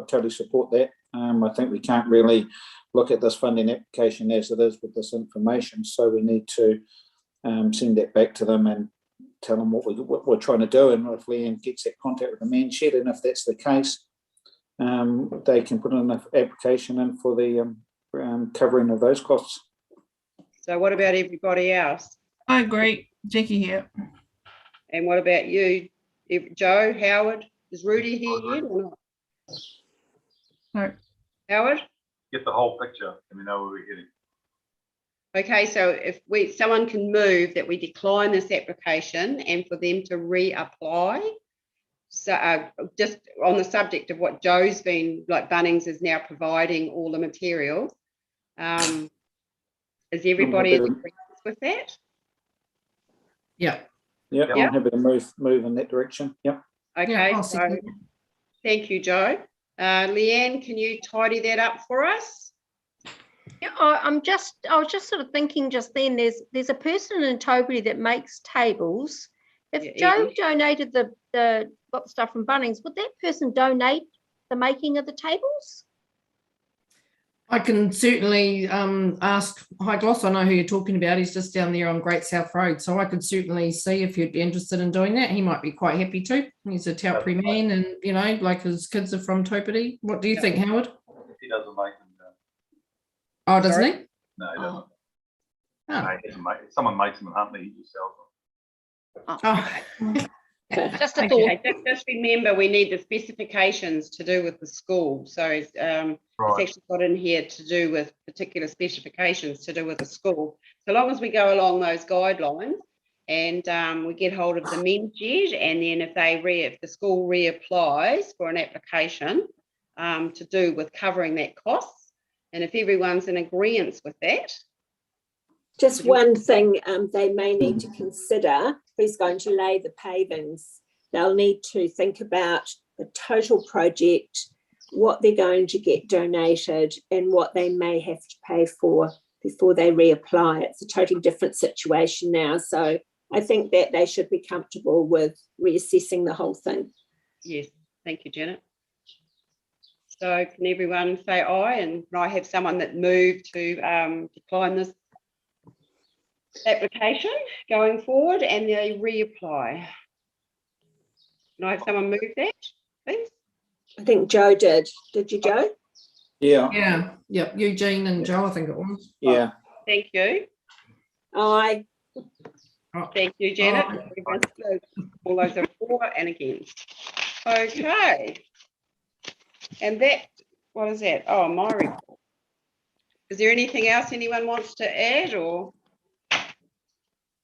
Speaker 3: totally support that. I think we can't really look at this funding application as it is with this information. So we need to send that back to them and tell them what we're trying to do. And if Leanne gets that contact with the men's shed, and if that's the case, they can put an application in for the covering of those costs.
Speaker 1: So what about everybody else?
Speaker 7: I agree. Jackie here.
Speaker 1: And what about you, Joe, Howard? Is Rudy here yet or not?
Speaker 7: No.
Speaker 1: Howard?
Speaker 8: Get the whole picture and we know where we're getting.
Speaker 1: Okay, so if someone can move that we decline this application and for them to reapply. So just on the subject of what Joe's been, like Bunnings is now providing all the materials. Is everybody in agreement with that?
Speaker 14: Yeah.
Speaker 3: Yeah, I'm happy to move in that direction. Yeah.
Speaker 1: Okay,
Speaker 14: Yeah,
Speaker 1: so thank you, Joe. Leanne, can you tidy that up for us?
Speaker 6: Yeah, I was just sort of thinking just then, there's a person in Taupiri that makes tables. If Joe donated the stuff from Bunnings, would that person donate the making of the tables?
Speaker 14: I can certainly ask High Gloss. I know who you're talking about. He's just down there on Great South Road. So I could certainly see if you'd be interested in doing that. He might be quite happy to. He's a Taupiri man, and you know, like his kids are from Taupiri. What do you think, Howard?
Speaker 8: He doesn't make them.
Speaker 14: Oh, doesn't he?
Speaker 8: No, he doesn't.
Speaker 14: Oh.
Speaker 8: No, he doesn't make. If someone makes them in Huntley, he just sells them.
Speaker 14: Oh.
Speaker 6: Just a thought.
Speaker 1: Just remember, we need the specifications to do with the school. So it's actually got in here to do with particular specifications to do with the school. So long as we go along those guidelines and we get hold of the men's shed, and then if the school reapplies for an application to do with covering that cost, and if everyone's in agreement with that.
Speaker 5: Just one thing they may need to consider, who's going to lay the pavings. They'll need to think about the total project, what they're going to get donated, and what they may have to pay for before they reapply. It's a totally different situation now. So I think that they should be comfortable with reassessing the whole thing.
Speaker 1: Yes, thank you, Janet. So can everyone say aye? And I have someone that moved to decline this application going forward, and they reapply. Can I have someone move that, please?
Speaker 5: I think Joe did. Did you, Joe?
Speaker 3: Yeah.
Speaker 14: Yeah. Yep. Eugene and Joe, I think it was.
Speaker 3: Yeah.
Speaker 1: Thank you.
Speaker 5: Aye.
Speaker 1: Thank you, Janet. All those are for and against. Okay. And that, what is that? Oh, my report. Is there anything else anyone wants to add, or?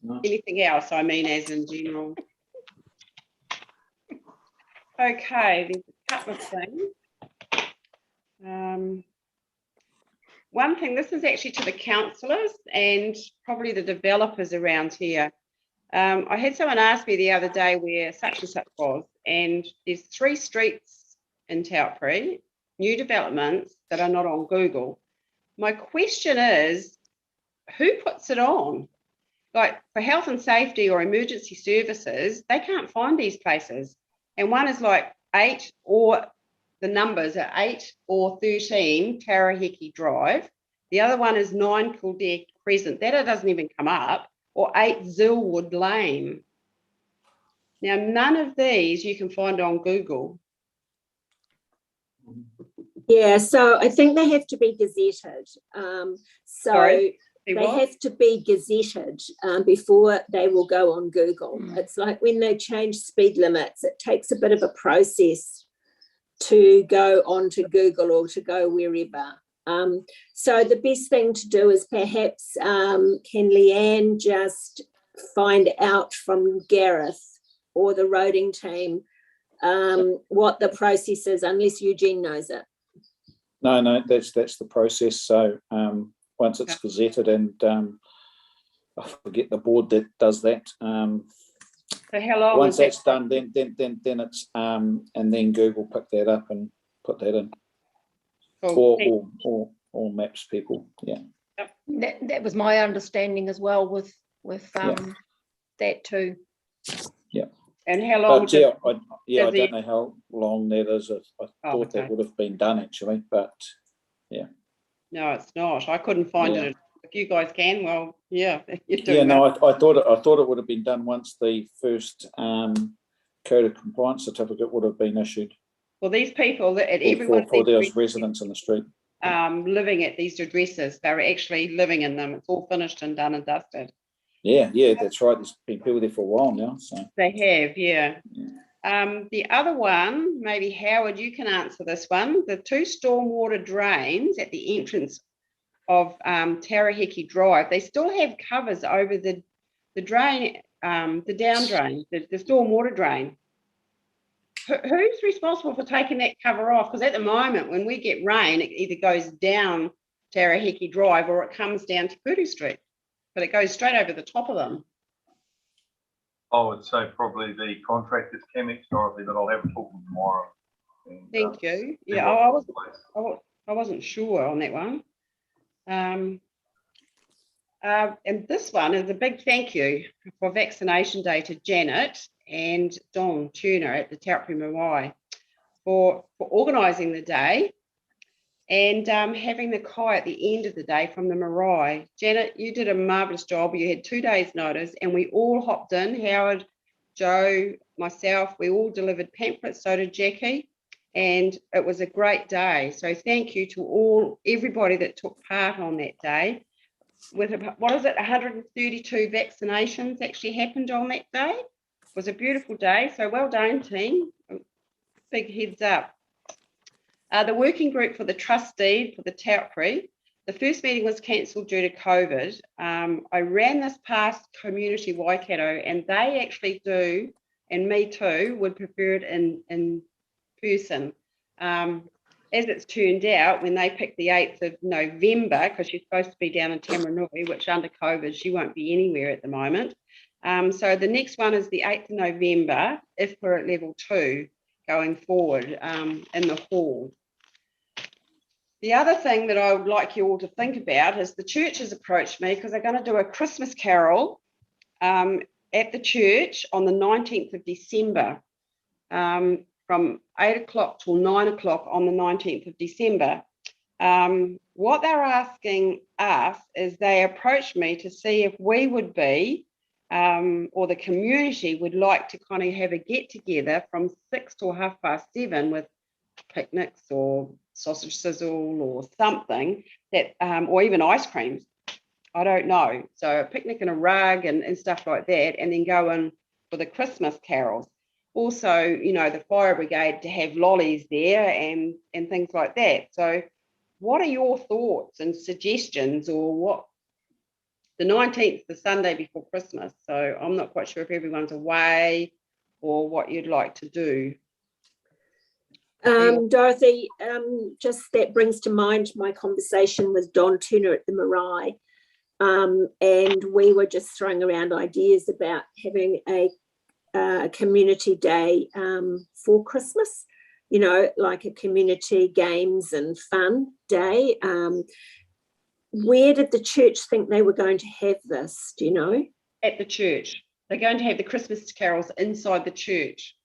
Speaker 3: No.
Speaker 1: Anything else, I mean, as in general. Okay, there's a couple of things. One thing, this is actually to the councillors and probably the developers around here. I had someone ask me the other day where such and such was, and there's 3 streets in Taupiri, new developments that are not on Google. My question is, who puts it on? Like for health and safety or emergency services, they can't find these places. And one is like 8, or the numbers are 8 or 13 Tarahiki Drive. The other one is 9 Kildare Crescent. That doesn't even come up. Or 8 Zillwood Lane. Now, none of these you can find on Google.
Speaker 5: Yeah, so I think they have to be gazetted.
Speaker 1: Sorry,
Speaker 5: they have to be gazetted before they will go on Google. It's like when they change speed limits, it takes a bit of a process to go onto Google or to go wherever. So the best thing to do is perhaps can Leanne just find out from Gareth or the roading team what the process is, unless Eugene knows it.
Speaker 3: No, that's the process. So once it's gazetted, and I forget the board that does that.
Speaker 1: So how long?
Speaker 3: Once that's done, then it's and then Google pick that up and put that in. Cool. Or maps people. Yeah.
Speaker 6: That was my understanding as well with that too.
Speaker 3: Yeah.
Speaker 1: And how long?
Speaker 3: But I don't know how long that is. I thought that would have been done actually, but yeah.
Speaker 1: No, it's not. I couldn't find it. If you guys can, well, yeah, you're doing
Speaker 3: yeah. No, I thought it would have been done once the first code of compliance certificate would have been issued.
Speaker 1: Well, these people that everyone
Speaker 3: for those residents in the street.
Speaker 1: Living at these addresses, they're actually living in them. It's all finished and done and dusted.
Speaker 3: Yeah, that's right. There's been people there for a while now. So
Speaker 1: they have, yeah. The other one, maybe Howard, you can answer this one. The 2 stormwater drains at the entrance of Tarahiki Drive, they still have covers over the drain, the down drain, the stormwater drain. Who's responsible for taking that cover off? Because at the moment, when we get rain, it either goes down Tarahiki Drive or it comes down to Puru Street, but it goes straight over the top of them.
Speaker 8: I would say probably the contractors, Chemex, Dorothy, but I'll have a talk with them tomorrow. And,
Speaker 1: thank you. Yeah, I wasn't sure on that one. And this one is a big thank you for Vaccination Day to Janet and Don Turner at the Taupiri Marae for organising the day and having the kai at the end of the day from the marae. Janet, you did a marvellous job. You had 2 days notice and we all hopped in. Howard, Joe, myself, we all delivered pamphlets, so did Jackie, and it was a great day. So thank you to everybody that took part on that day. With, 132 vaccinations actually happened on that day. It was a beautiful day, so well done, team. Big heads up. The working group for the trustee for the Taupiri, the first meeting was cancelled due to COVID. I ran this past Community Waikato, and they actually do, and me too, would prefer it in person. As it's turned out, when they picked the 8th of November, because she's supposed to be down in Tamarunui, which under COVID, she won't be anywhere at the moment. So the next one is the 8th of November, if we're at level 2 going forward in the hall. The other thing that I would like you all to think about is the church has approached me because they're going to do a Christmas carol at the church on the 19th of December. From 8 o'clock till 9 o'clock on the 19th of December. What they're asking us is they approached me to see if we would be, or the community would like to kind of have a get together from 6 till 7:30 with picnics or sausage sizzle or something that, or even ice creams. I don't know. So a picnic and a rug and stuff like that, and then go in for the Christmas carols. Also, the fire brigade to have lollies there and things like that. So what are your thoughts and suggestions, or what the 19th, the Sunday before Christmas. So I'm not quite sure if everyone's away or what you'd like to do.
Speaker 5: Dorothy, just that brings to mind my conversation with Don Turner at the Marae. And we were just throwing around ideas about having a community day for Christmas, you know, like a community games and fun day. Where did the church think they were going to have this? Do you know?
Speaker 1: At the church. They're going to have the Christmas carols inside the church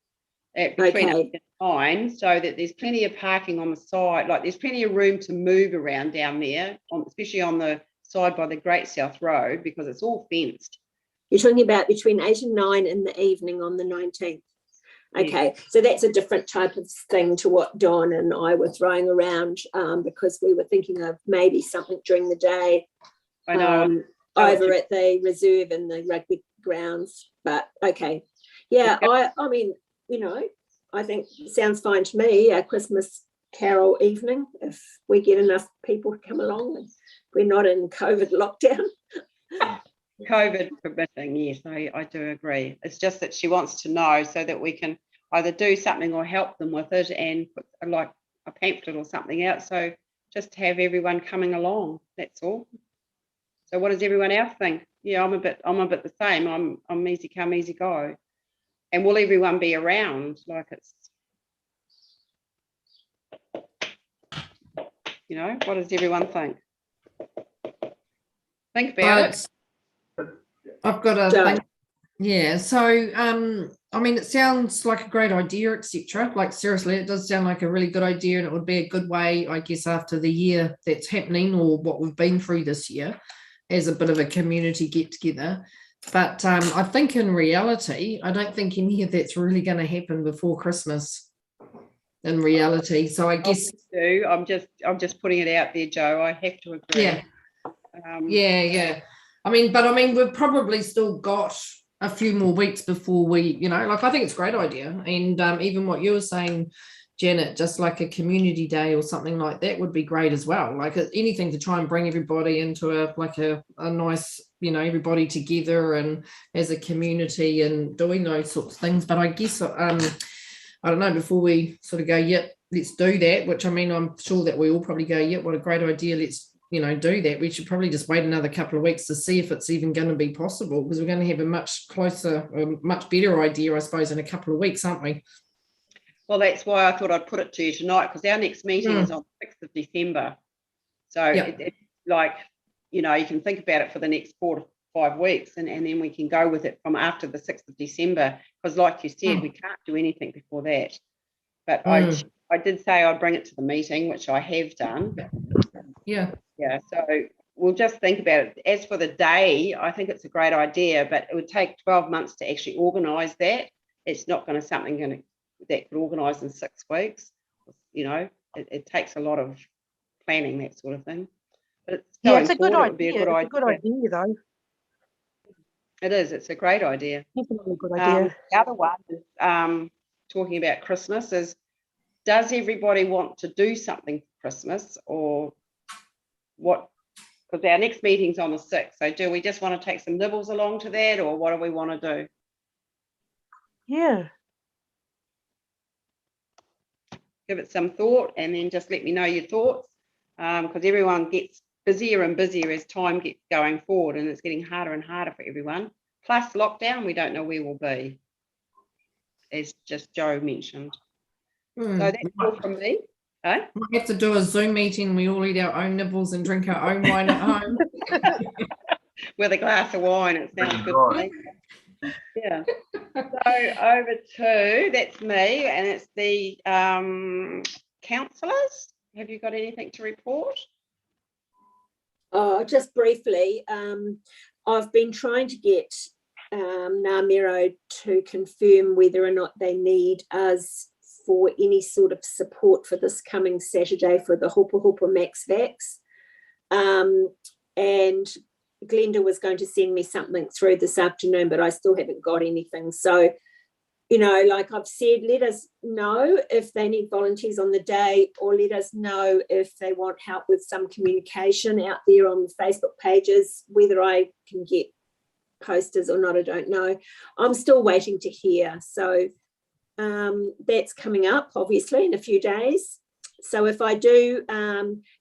Speaker 1: at between 8 and 9, so that there's plenty of parking on the side. Like there's plenty of room to move around down there, especially on the side by the Great South Road, because it's all fenced.
Speaker 5: You're talking about between 8 and 9 in the evening on the 19th. Okay, so that's a different type of thing to what Don and I were throwing around, because we were thinking of maybe something during the day.
Speaker 1: I know.
Speaker 5: Over at the reserve in the rugby grounds. But okay. Yeah, I mean, you know, I think it sounds fine to me, a Christmas carol evening, if we get enough people to come along and we're not in COVID lockdown.
Speaker 1: COVID permitting, yes, I do agree. It's just that she wants to know so that we can either do something or help them with it and put like a pamphlet or something out. So just have everyone coming along, that's all. So what does everyone else think? Yeah, I'm a bit the same. I'm easy come, easy go. And will everyone be around? Like it's, you know, what does everyone think? Think about it.
Speaker 14: I've got a thing. Yeah, so I mean, it sounds like a great idea, etc. Like seriously, it does sound like a really good idea, and it would be a good way, I guess, after the year that's happening or what we've been through this year, as a bit of a community get together. But I think in reality, I don't think any of that's really going to happen before Christmas. In reality, so I guess
Speaker 1: I'm just putting it out there, Joe. I have to agree.
Speaker 14: Yeah. Yeah. I mean, we've probably still got a few more weeks before we, you know, like I think it's a great idea. And even what you were saying, Janet, just like a community day or something like that would be great as well. Like anything to try and bring everybody into a nice, you know, everybody together and as a community and doing those sorts of things. But I guess, I don't know, before we sort of go, yep, let's do that, which I mean, I'm sure that we all probably go, yep, what a great idea, let's, you know, do that. We should probably just wait another couple of weeks to see if it's even going to be possible, because we're going to have a much closer, much better idea, I suppose, in a couple of weeks, aren't we?
Speaker 1: Well, that's why I thought I'd put it to you tonight, because our next meeting is on the 6th of December. So it's like, you know, you can think about it for the next 4 to 5 weeks, and then we can go with it from after the 6th of December, because like you said, we can't do anything before that. But I did say I'd bring it to the meeting, which I have done.
Speaker 14: Yeah,
Speaker 1: so we'll just think about it. As for the day, I think it's a great idea, but it would take 12 months to actually organise that. It's not going to something that could organise in 6 weeks. You know, it takes a lot of planning, that sort of thing. But
Speaker 4: it's a good idea. It's a good idea, though.
Speaker 1: It is. It's a great idea.
Speaker 4: Definitely a good idea.
Speaker 1: The other one is talking about Christmas is, does everybody want to do something for Christmas, or what? Because our next meeting's on the 6th. So do we just want to take some nibbles along to that, or what do we want to do?
Speaker 4: Yeah.
Speaker 1: Give it some thought and then just let me know your thoughts, because everyone gets busier and busier as time gets going forward, and it's getting harder and harder for everyone. Plus lockdown, we don't know where we'll be, as just Joe mentioned. So that's all from me.
Speaker 14: Might have to do a Zoom meeting. We all eat our own nibbles and drink our own wine at home.
Speaker 1: With a glass of wine, it sounds good to me. Yeah. So over to, that's me, and it's the councillors. Have you got anything to report?
Speaker 5: Oh, just briefly, I've been trying to get Ngā to confirm whether or not they need us for any sort of support for this coming Saturday for the Hopa Hopa Max Vax. And Glenda was going to send me something through this afternoon, but I still haven't got anything. So you know, like I've said, let us know if they need volunteers on the day, or let us know if they want help with some communication out there on the Facebook pages. Whether I can get posters or not, I don't know. I'm still waiting to hear. So that's coming up, obviously, in a few days. So if I do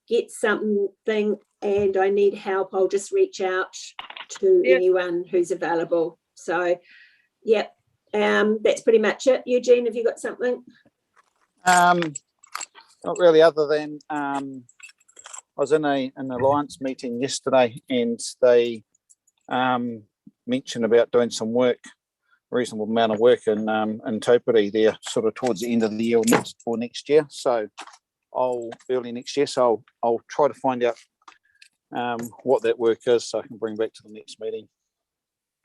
Speaker 5: get something and I need help, I'll just reach out to anyone who's available. So, yeah. That's pretty much it. Eugene, have you got something?
Speaker 3: Not really, other than I was in an alliance meeting yesterday, and they mentioned about doing some work, reasonable amount of work in Taupiri there, sort of towards the end of the year or next year. So early next year. So I'll try to find out what that work is, so I can bring back to the next meeting.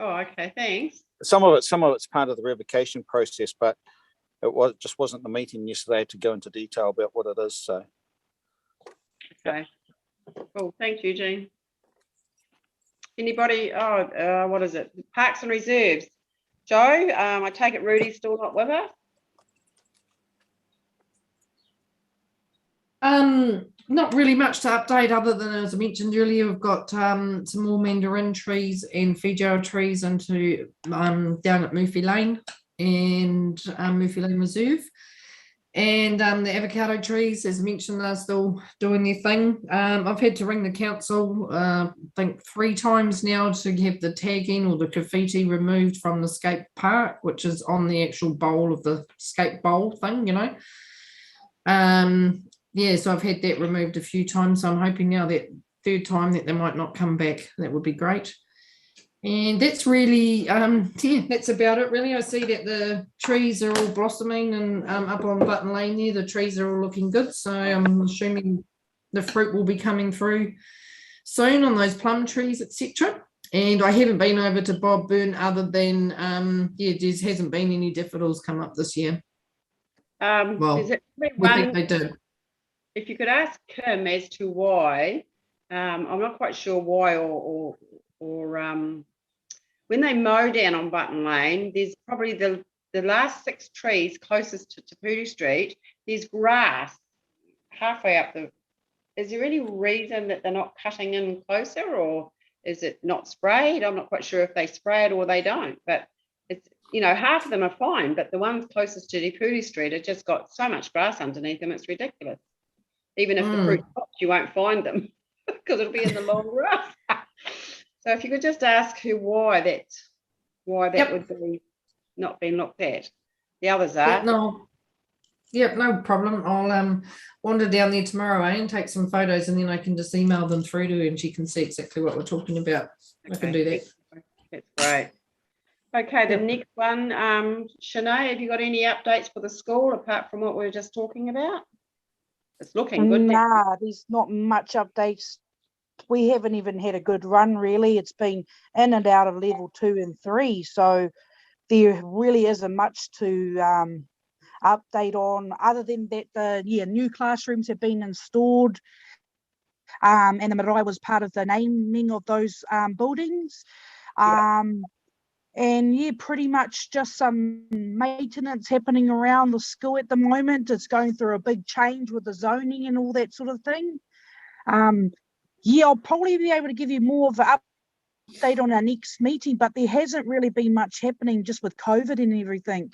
Speaker 1: Oh, okay, thanks.
Speaker 3: Some of it's part of the revocation process, but it just wasn't the meeting yesterday. I had to go into detail about what it is. So,
Speaker 1: okay, cool. Thank you, Eugene. Anybody? Oh, what is it? Parks and Reserves. Joe, I take it Rudy's still not with us.
Speaker 14: Not really much to update, other than, as I mentioned earlier, we've got some more mandarin trees and feijoa trees into down at Murphy Lane and Murphy Lane Reserve, and the avocado trees, as mentioned, are still doing their thing. I've had to ring the council I think 3 times now to have the tagging or the graffiti removed from the skate park, which is on the actual bowl of the skate bowl thing, you know. Yeah, so I've had that removed a few times. So I'm hoping now that 3rd time that they might not come back. That would be great. And that's really, yeah, that's about it really. I see that the trees are all blossoming, and up on Button Lane there, the trees are all looking good. So I'm assuming the fruit will be coming through soon on those plum trees, etc. And I haven't been over to Bob Byrne, other than, yeah, there hasn't been any daffodils come up this year. Well, we think they did.
Speaker 1: If you could ask Kim as to why, I'm not quite sure why, or when they mow down on Button Lane, there's probably the last 6 trees closest to Taupiri Street, there's grass halfway up the. Is there any reason that they're not cutting in closer, or is it not sprayed? I'm not quite sure if they spray it or they don't, but it's, you know, half of them are fine, but the ones closest to Taupiri Street have just got so much grass underneath them, it's ridiculous. Even if the fruit pops, you won't find them because it'll be in the long grass. So if you could just ask her why that would be not been looked at. The others are.
Speaker 14: No problem. I'll wander down there tomorrow, and take some photos, and then I can just email them through to her, and she can see exactly what we're talking about. Okay. I can do that.
Speaker 1: That's great. Okay, the next one, Shanae, have you got any updates for the school apart from what we were just talking about? It's looking good.
Speaker 4: Nah, there's not much updates. We haven't even had a good run, really. It's been in and out of level 2 and 3, so there really isn't much to update on, other than that the new classrooms have been installed, and the marae was part of the naming of those buildings. And yeah, pretty much just some maintenance happening around the school at the moment. It's going through a big change with the zoning and all that sort of thing. Yeah, I'll probably be able to give you more of an update on our next meeting, but there hasn't really been much happening just with COVID and everything.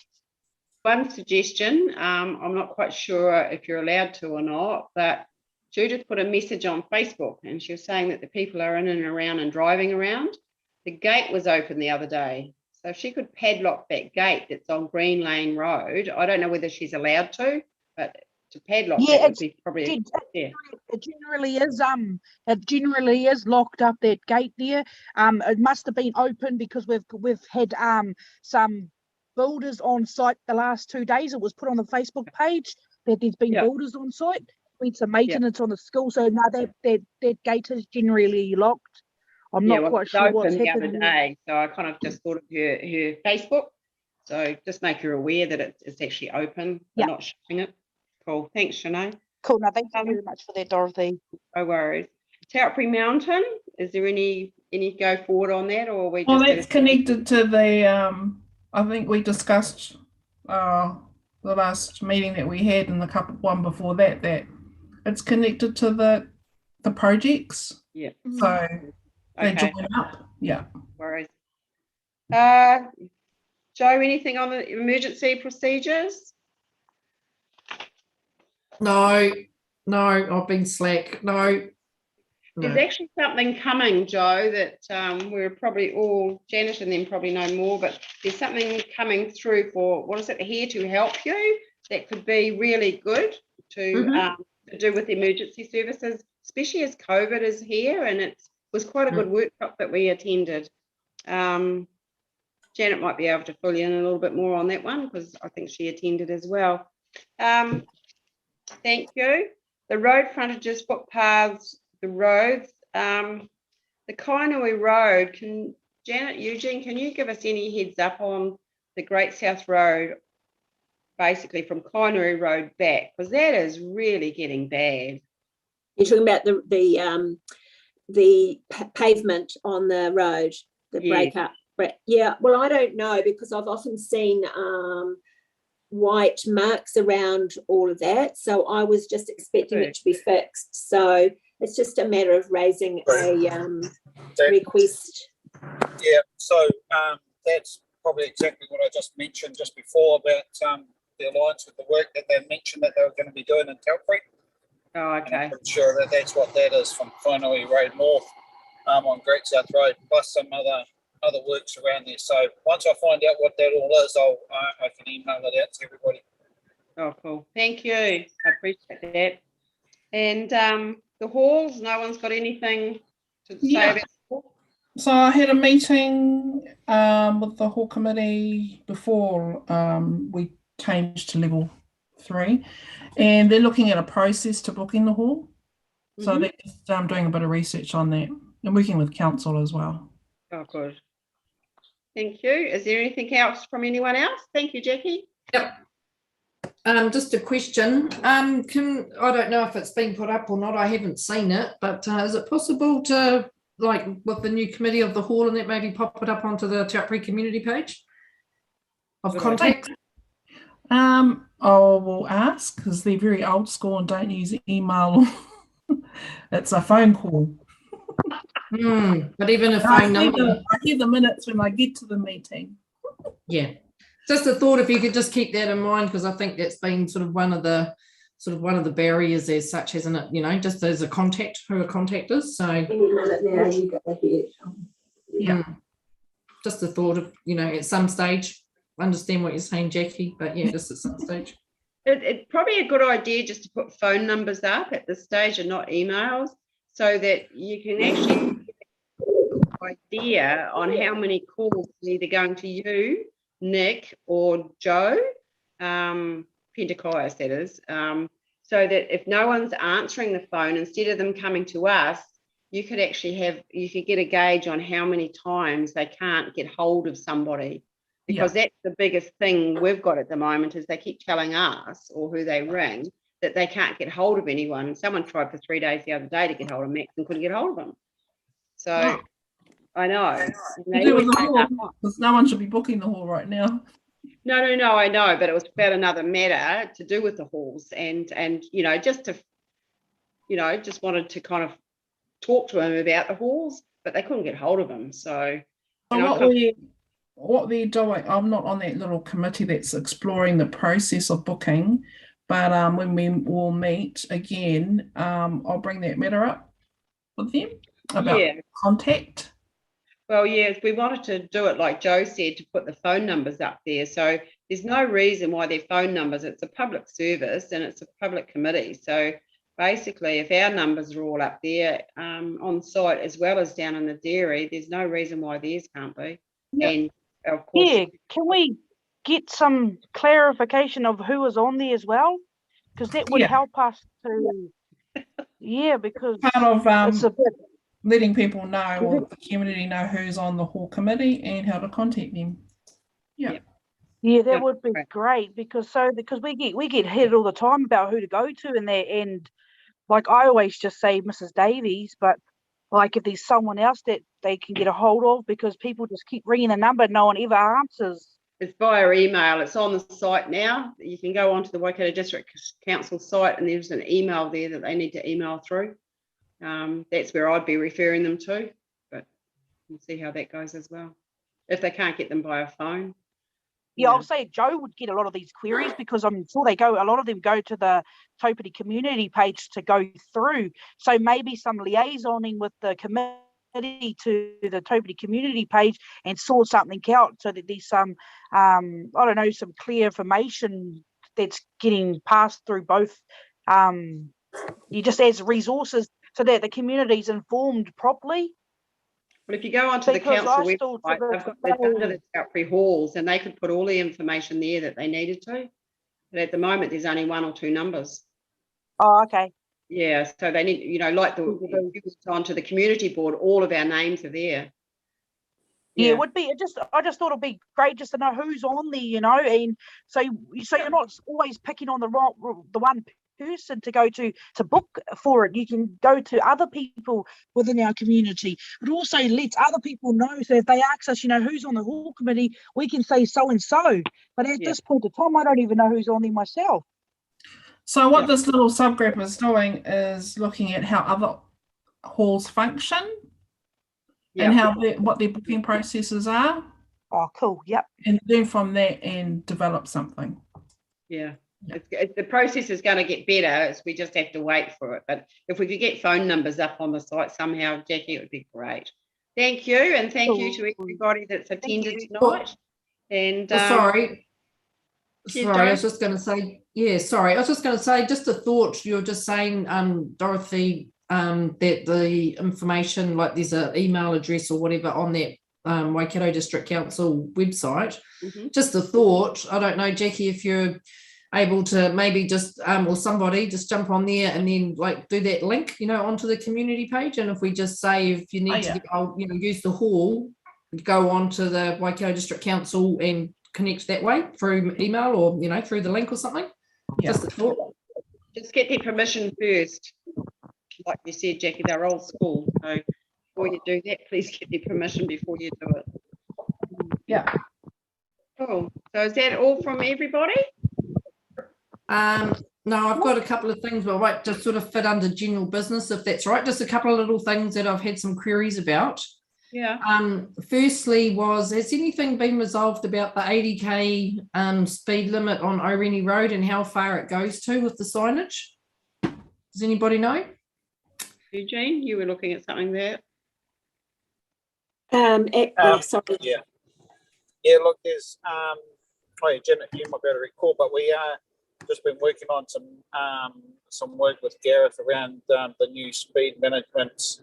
Speaker 1: One suggestion, I'm not quite sure if you're allowed to or not, but Judith put a message on Facebook, and she was saying that the people are in and around and driving around. The gate was open the other day, so if she could padlock that gate that's on Green Lane Road, I don't know whether she's allowed to, but to padlock that would be probably
Speaker 4: It generally is locked up, that gate there. It must have been open because we've had some builders on site the last 2 days. It was put on the Facebook page that there's been builders on site. Been some maintenance on the school, so now that gate is generally locked. I'm not quite sure what's happening
Speaker 1: the other day, so I kind of just thought of her Facebook. So just make her aware that it's actually open. They're not showing it. Cool. Thanks, Shanae.
Speaker 4: Cool. No, thank you very much for that, Dorothy.
Speaker 1: No worries. Taupiri Mountain, is there any go forward on that, or are we just?
Speaker 7: Well, that's connected to the. I think we discussed the last meeting that we had and the one before that, that it's connected to the projects.
Speaker 1: Yeah.
Speaker 7: So they
Speaker 1: Okay.
Speaker 7: join up. Yeah.
Speaker 1: Worries. Joe, anything on the emergency procedures?
Speaker 14: No, I've been slack. No.
Speaker 1: There's actually something coming, Joe, that we're probably all, Janet and them probably know more, but there's something coming through for, what is it, Here to Help You, that could be really good to do with emergency services, especially as COVID is here, and it was quite a good workshop that we attended. Janet might be able to fill you in a little bit more on that one, because I think she attended as well. Thank you. The road frontages, footpaths, the roads, the Kainui Road, Eugene, can you give us any heads up on the Great South Road, basically from Kainui Road back, because that is really getting bad.
Speaker 5: You're talking about the pavement on the road, the breakup. Yeah, well, I don't know, because I've often seen white marks around all of that, so I was just expecting it to be fixed. So it's just a matter of raising a request.
Speaker 3: Yeah, so that's probably exactly what I just mentioned just before about the alliance with the work that they mentioned that they were going to be doing in Taupiri.
Speaker 1: Oh, okay.
Speaker 3: I'm sure that that's what that is, from Kainui Road North on Great South Road, plus some other works around there. So once I find out what that all is, I can email it out to everybody.
Speaker 1: Oh, cool. Thank you. I appreciate that. And the halls, no one's got anything to say about the hall?
Speaker 7: So I had a meeting with the hall committee before we changed to level 3, and they're looking at a process to booking the hall. So they're just doing a bit of research on that and working with council as well.
Speaker 1: Oh, good. Thank you. Is there anything else from anyone else? Thank you, Jackie.
Speaker 14: Yep. Just a question. I don't know if it's been put up or not. I haven't seen it, but is it possible to, like, with the new committee of the hall and that, maybe pop it up onto the Taupiri community page of contacts?
Speaker 7: I will ask, because they're very old school and don't use email. It's a phone call.
Speaker 14: But even a phone number.
Speaker 7: I hear the minutes when I get to the meeting.
Speaker 14: Yeah. Just a thought, if you could just keep that in mind, because I think that's been sort of one of the barriers as such, hasn't it? You know, just as a contact, who a contact is. So yeah, just a thought of, you know, at some stage, understand what you're saying, Jackie, but yeah, just at some stage.
Speaker 1: It's probably a good idea just to put phone numbers up at this stage and not emails, so that you can actually get an idea on how many calls are either going to you, Nick, or Joe, Pentecoias, that is, so that if no one's answering the phone, instead of them coming to us, you could actually get a gauge on how many times they can't get hold of somebody, because that's the biggest thing we've got at the moment, is they keep telling us, or who they ring, that they can't get hold of anyone. Someone tried for 3 days the other day to get hold of Max and couldn't get hold of him. So I know.
Speaker 7: Because no one should be booking the hall right now.
Speaker 1: No, I know, but it was about another matter to do with the halls, and you know, just wanted to kind of talk to him about the halls, but they couldn't get hold of him. So
Speaker 7: what they're doing, I'm not on that little committee that's exploring the process of booking, but when we will meet again, I'll bring that matter up with them about contact.
Speaker 1: Well, yes, we wanted to do it like Joe said, to put the phone numbers up there. So there's no reason why they're phone numbers. It's a public service and it's a public committee. So basically, if our numbers are all up there on site as well as down in the dairy, there's no reason why theirs can't be.
Speaker 4: Yep.
Speaker 1: And of course,
Speaker 4: can we get some clarification of who is on there as well? Because that would help us to, because
Speaker 7: part of
Speaker 4: it's a bit
Speaker 7: letting people know, or the community know, who's on the hall committee and how to contact them. Yeah,
Speaker 4: that would be great, because we get hit all the time about who to go to in there, and like I always just say Mrs. Davies, but like if there's someone else that they can get a hold of, because people just keep ringing the number, no one ever answers.
Speaker 1: It's via email. It's on the site now. You can go onto the Waikato District Council site and there's an email there that they need to email through. That's where I'd be referring them to, but we'll see how that goes as well. If they can't get them by a phone.
Speaker 4: Yeah, I'll say Joe would get a lot of these queries because I'm sure a lot of them go to the Taupiri community page to go through. So maybe some liaisoning with the committee to the Taupiri community page and sort something out so that there's some, I don't know, some clear information that's getting passed through both. You just as resources so that the community's informed properly.
Speaker 1: But if you go onto the council website, they've got the under the Taupiri halls and they could put all the information there that they needed to. But at the moment, there's only 1 or 2 numbers.
Speaker 4: Oh, okay.
Speaker 1: Yeah, so they need, you know, like onto the community board, all of our names are there.
Speaker 4: Yeah, it would be. I just thought it'd be great just to know who's on there, you know, and so you're not always picking on the one person to go to book for it. You can go to other people within our community, but also let other people know. So if they ask us, you know, who's on the hall committee, we can say so and so. But at this point in time, I don't even know who's on there myself.
Speaker 7: So what this little subgroup is doing is looking at how other halls function and how what their booking processes are.
Speaker 4: Oh, cool. Yep.
Speaker 7: And learn from that and develop something.
Speaker 1: Yeah. The process is going to get better. We just have to wait for it. But if we could get phone numbers up on the site somehow, Jackie, it would be great. Thank you, and thank you to everybody that's attended tonight. And
Speaker 14: sorry, I was just going to say, just a thought. You're just saying, Dorothy, that the information, like there's an email address or whatever on that Waikato District Council website. Just a thought. I don't know, Jackie, if you're able to maybe just or somebody just jump on there and then like do that link, you know, onto the community page. And if we just say if you need to you know, use the hall, go on to the Waikato District Council and connect that way through email or, you know, through the link or something. Just a thought.
Speaker 1: Just get their permission first. Like you said, Jackie, they're old school. So before you do that, please get their permission before you do it.
Speaker 14: Yeah.
Speaker 1: Cool. So is that all from everybody?
Speaker 14: No, I've got a couple of things, but I might just sort of fit under general business, if that's right. Just a couple of little things that I've had some queries about.
Speaker 1: Yeah.
Speaker 14: Firstly has anything been resolved about the 80k speed limit on Aureni Road and how far it goes to with the signage? Does anybody know?
Speaker 1: Eugene, you were looking at something there.
Speaker 3: Sorry. Yeah, look, there's Janet, you might be able to recall, but we just been working on some work with Gareth around the new speed management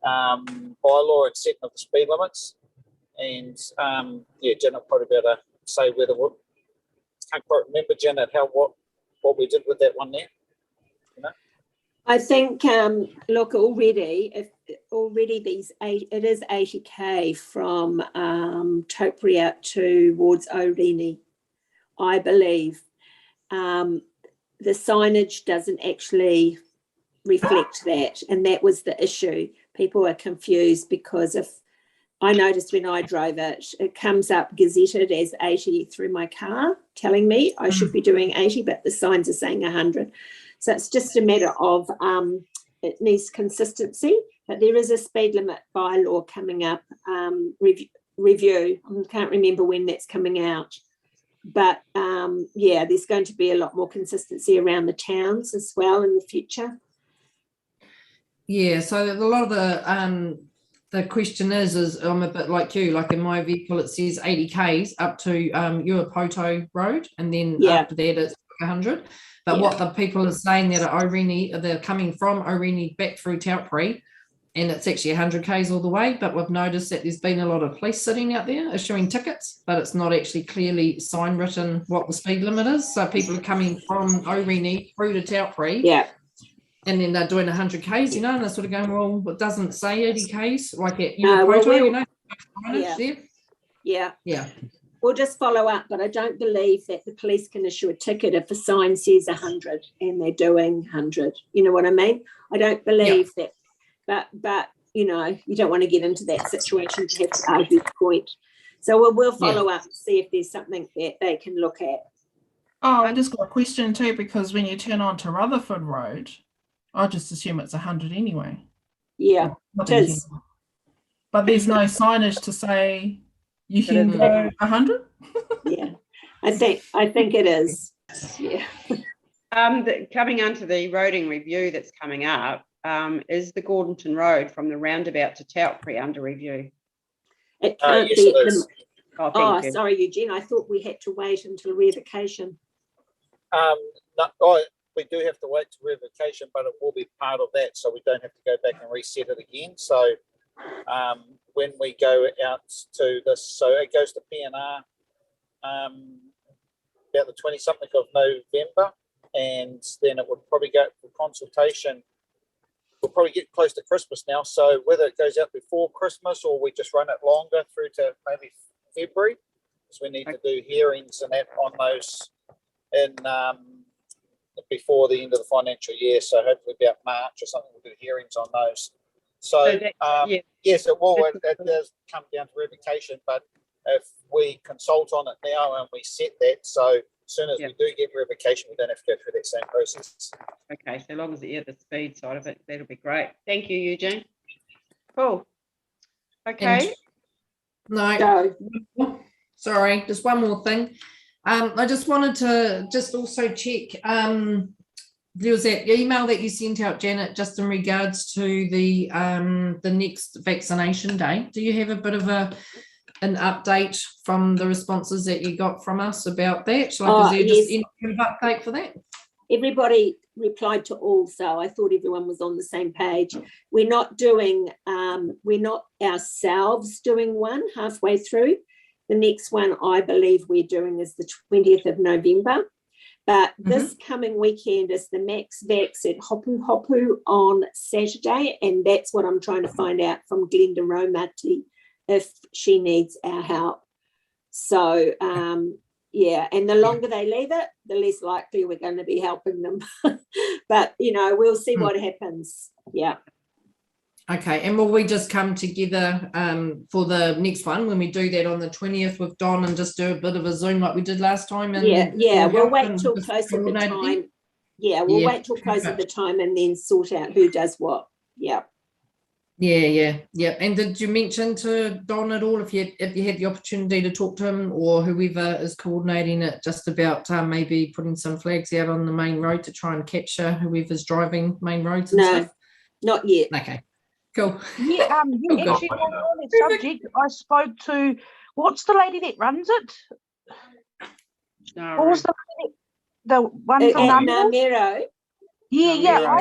Speaker 3: bylaw and setting of the speed limits. And Janet probably be able to say whether I can't quite remember, Janet, what we did with that one there. You know?
Speaker 5: I think look, already it is 80k from Taupiri out towards Aureni, I believe. The signage doesn't actually reflect that, and that was the issue. People are confused because if I noticed when I drove it, it comes up gazetted as 80 through my car, telling me I should be doing 80, but the signs are saying 100. So it's just a matter of it needs consistency. But there is a speed limit bylaw coming up, review. I can't remember when that's coming out. But there's going to be a lot more consistency around the towns as well in the future.
Speaker 14: Yeah, so a lot of the question is I'm a bit like you, like in my vehicle it says 80 k's up to Uapoto Road, and then after that it's 100. But what the people are saying that are Aureni, they're coming from Aureni back through Taupiri, and it's actually 100 k's all the way. But we've noticed that there's been a lot of police sitting out there issuing tickets, but it's not actually clearly sign written what the speed limit is. So people are coming from Aureni through to Taupiri.
Speaker 5: Yeah.
Speaker 14: And then they're doing 100 k's, you know, and they're sort of going, well, it doesn't say 80 k's like at Uapoto, you know.
Speaker 5: Yeah. We'll just follow up, but I don't believe that the police can issue a ticket if a sign says 100 and they're doing 100. You know what I mean? I don't believe that, but you know, you don't want to get into that situation to have to argue the point. So we'll follow up and see if there's something that they can look at.
Speaker 7: Oh, I've just got a question too, because when you turn on to Rutherford Road, I just assume it's 100 anyway.
Speaker 5: Yeah, it is.
Speaker 7: But there's no signage to say you can go 100?
Speaker 5: Yeah, I think it is. Yeah.
Speaker 1: Coming onto the roading review that's coming up, is the Gordonton Road from the roundabout to Taupiri under review?
Speaker 5: It can't
Speaker 3: Yes,
Speaker 5: be.
Speaker 3: it is.
Speaker 1: Thank you.
Speaker 5: Sorry, Eugene. I thought we had to wait until revocation.
Speaker 3: No, we do have to wait to revocation, but it will be part of that, so we don't have to go back and reset it again. So when we go out to this, so it goes to PNR about the 20-something of November, and then it would probably go for consultation. We'll probably get close to Christmas now, so whether it goes out before Christmas or we just run it longer through to maybe February, because we need to do hearings and that on those in before the end of the financial year. So hopefully about March or something, we'll do hearings on those. So yes, it will. It does come down to revocation, but if we consult on it now and we set that, so as soon as we do get revocation, we don't have to go through that same process.
Speaker 1: Okay, so long as the speed side of it, that'll be great. Thank you, Eugene. Cool. Okay.
Speaker 14: No, sorry, just one more thing. I just wanted to just also check. There was that email that you sent out, Janet, just in regards to the next vaccination day. Do you have a bit of an update from the responses that you got from us about that? Is there just any kind of update for that?
Speaker 5: Everybody replied to all, so I thought everyone was on the same page. We're not ourselves doing one halfway through. The next one I believe we're doing is the 20th of November. But this coming weekend is the Max Vax at Hopu Hopu on Saturday, and that's what I'm trying to find out from Glenda Romati if she needs our help. So, yeah, and the longer they leave it, the less likely we're going to be helping them. But, we'll see what happens. Yeah.
Speaker 14: Okay, and will we just come together for the next one when we do that on the 20th with Don and just do a bit of a Zoom like we did last time? And
Speaker 5: we'll wait till close at the time. Yeah, we'll wait till close at the time and then sort out who does what. Yeah.
Speaker 14: Yeah. And did you mention to Don at all if you had the opportunity to talk to him or whoever is coordinating it, just about maybe putting some flags out on the main road to try and capture whoever's driving main roads and stuff?
Speaker 5: Not yet.
Speaker 14: Okay. Cool.
Speaker 4: Yeah, actually on that subject, I spoke to what's the lady that runs it? What was the one from
Speaker 5: Namiro?
Speaker 4: Yeah,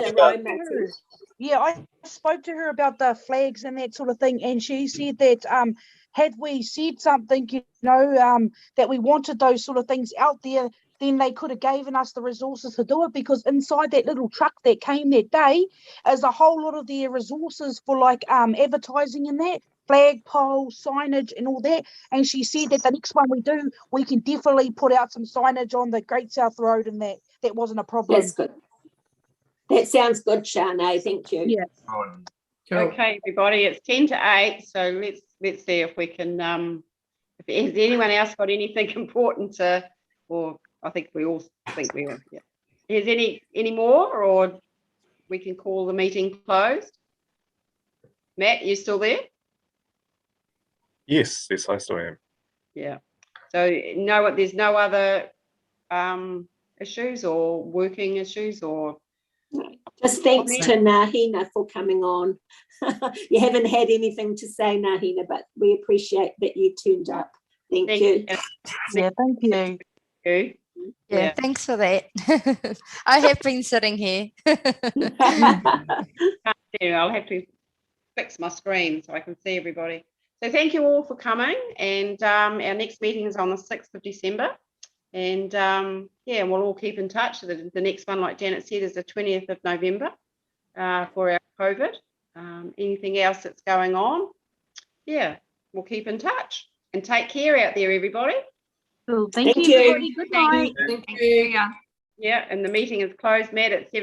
Speaker 4: I spoke to her about the flags and that sort of thing, and she said that had we said something, that we wanted those sort of things out there, then they could have given us the resources to do it, because inside that little truck that came that day is a whole lot of their resources for like advertising and that, flagpole, signage and all that. And she said that the next one we do, we can definitely put out some signage on the Great South Road, and that wasn't a problem.
Speaker 5: That's good. That sounds good, Shanae. Thank you.
Speaker 4: Yeah.
Speaker 14: Cool.
Speaker 1: Okay, everybody, it's 10 to 8, so let's see if we can, has anyone else got anything important to, or I think we all think we are. Yeah. Is any more, or we can call the meeting closed? Matt, you still there?
Speaker 2: Yes, I still am.
Speaker 1: Yeah. So there's no other issues or working issues or.
Speaker 5: Just thanks to Nahina for coming on. You haven't had anything to say, Nahina, but we appreciate that you turned up. Thank you.
Speaker 4: Yeah, thank you.
Speaker 15: Yeah, thanks for that. I have been sitting here.
Speaker 1: I'll have to fix my screen so I can see everybody. So thank you all for coming, and our next meeting is on the 6th of December. And we'll all keep in touch. The next one, like Janet said, is the 20th of November for our COVID. Anything else that's going on, we'll keep in touch. And take care out there, everybody.
Speaker 4: Cool. Thank you, everybody. Good night.
Speaker 14: Thank you.
Speaker 1: Yeah, and the meeting is closed, Matt, at 7.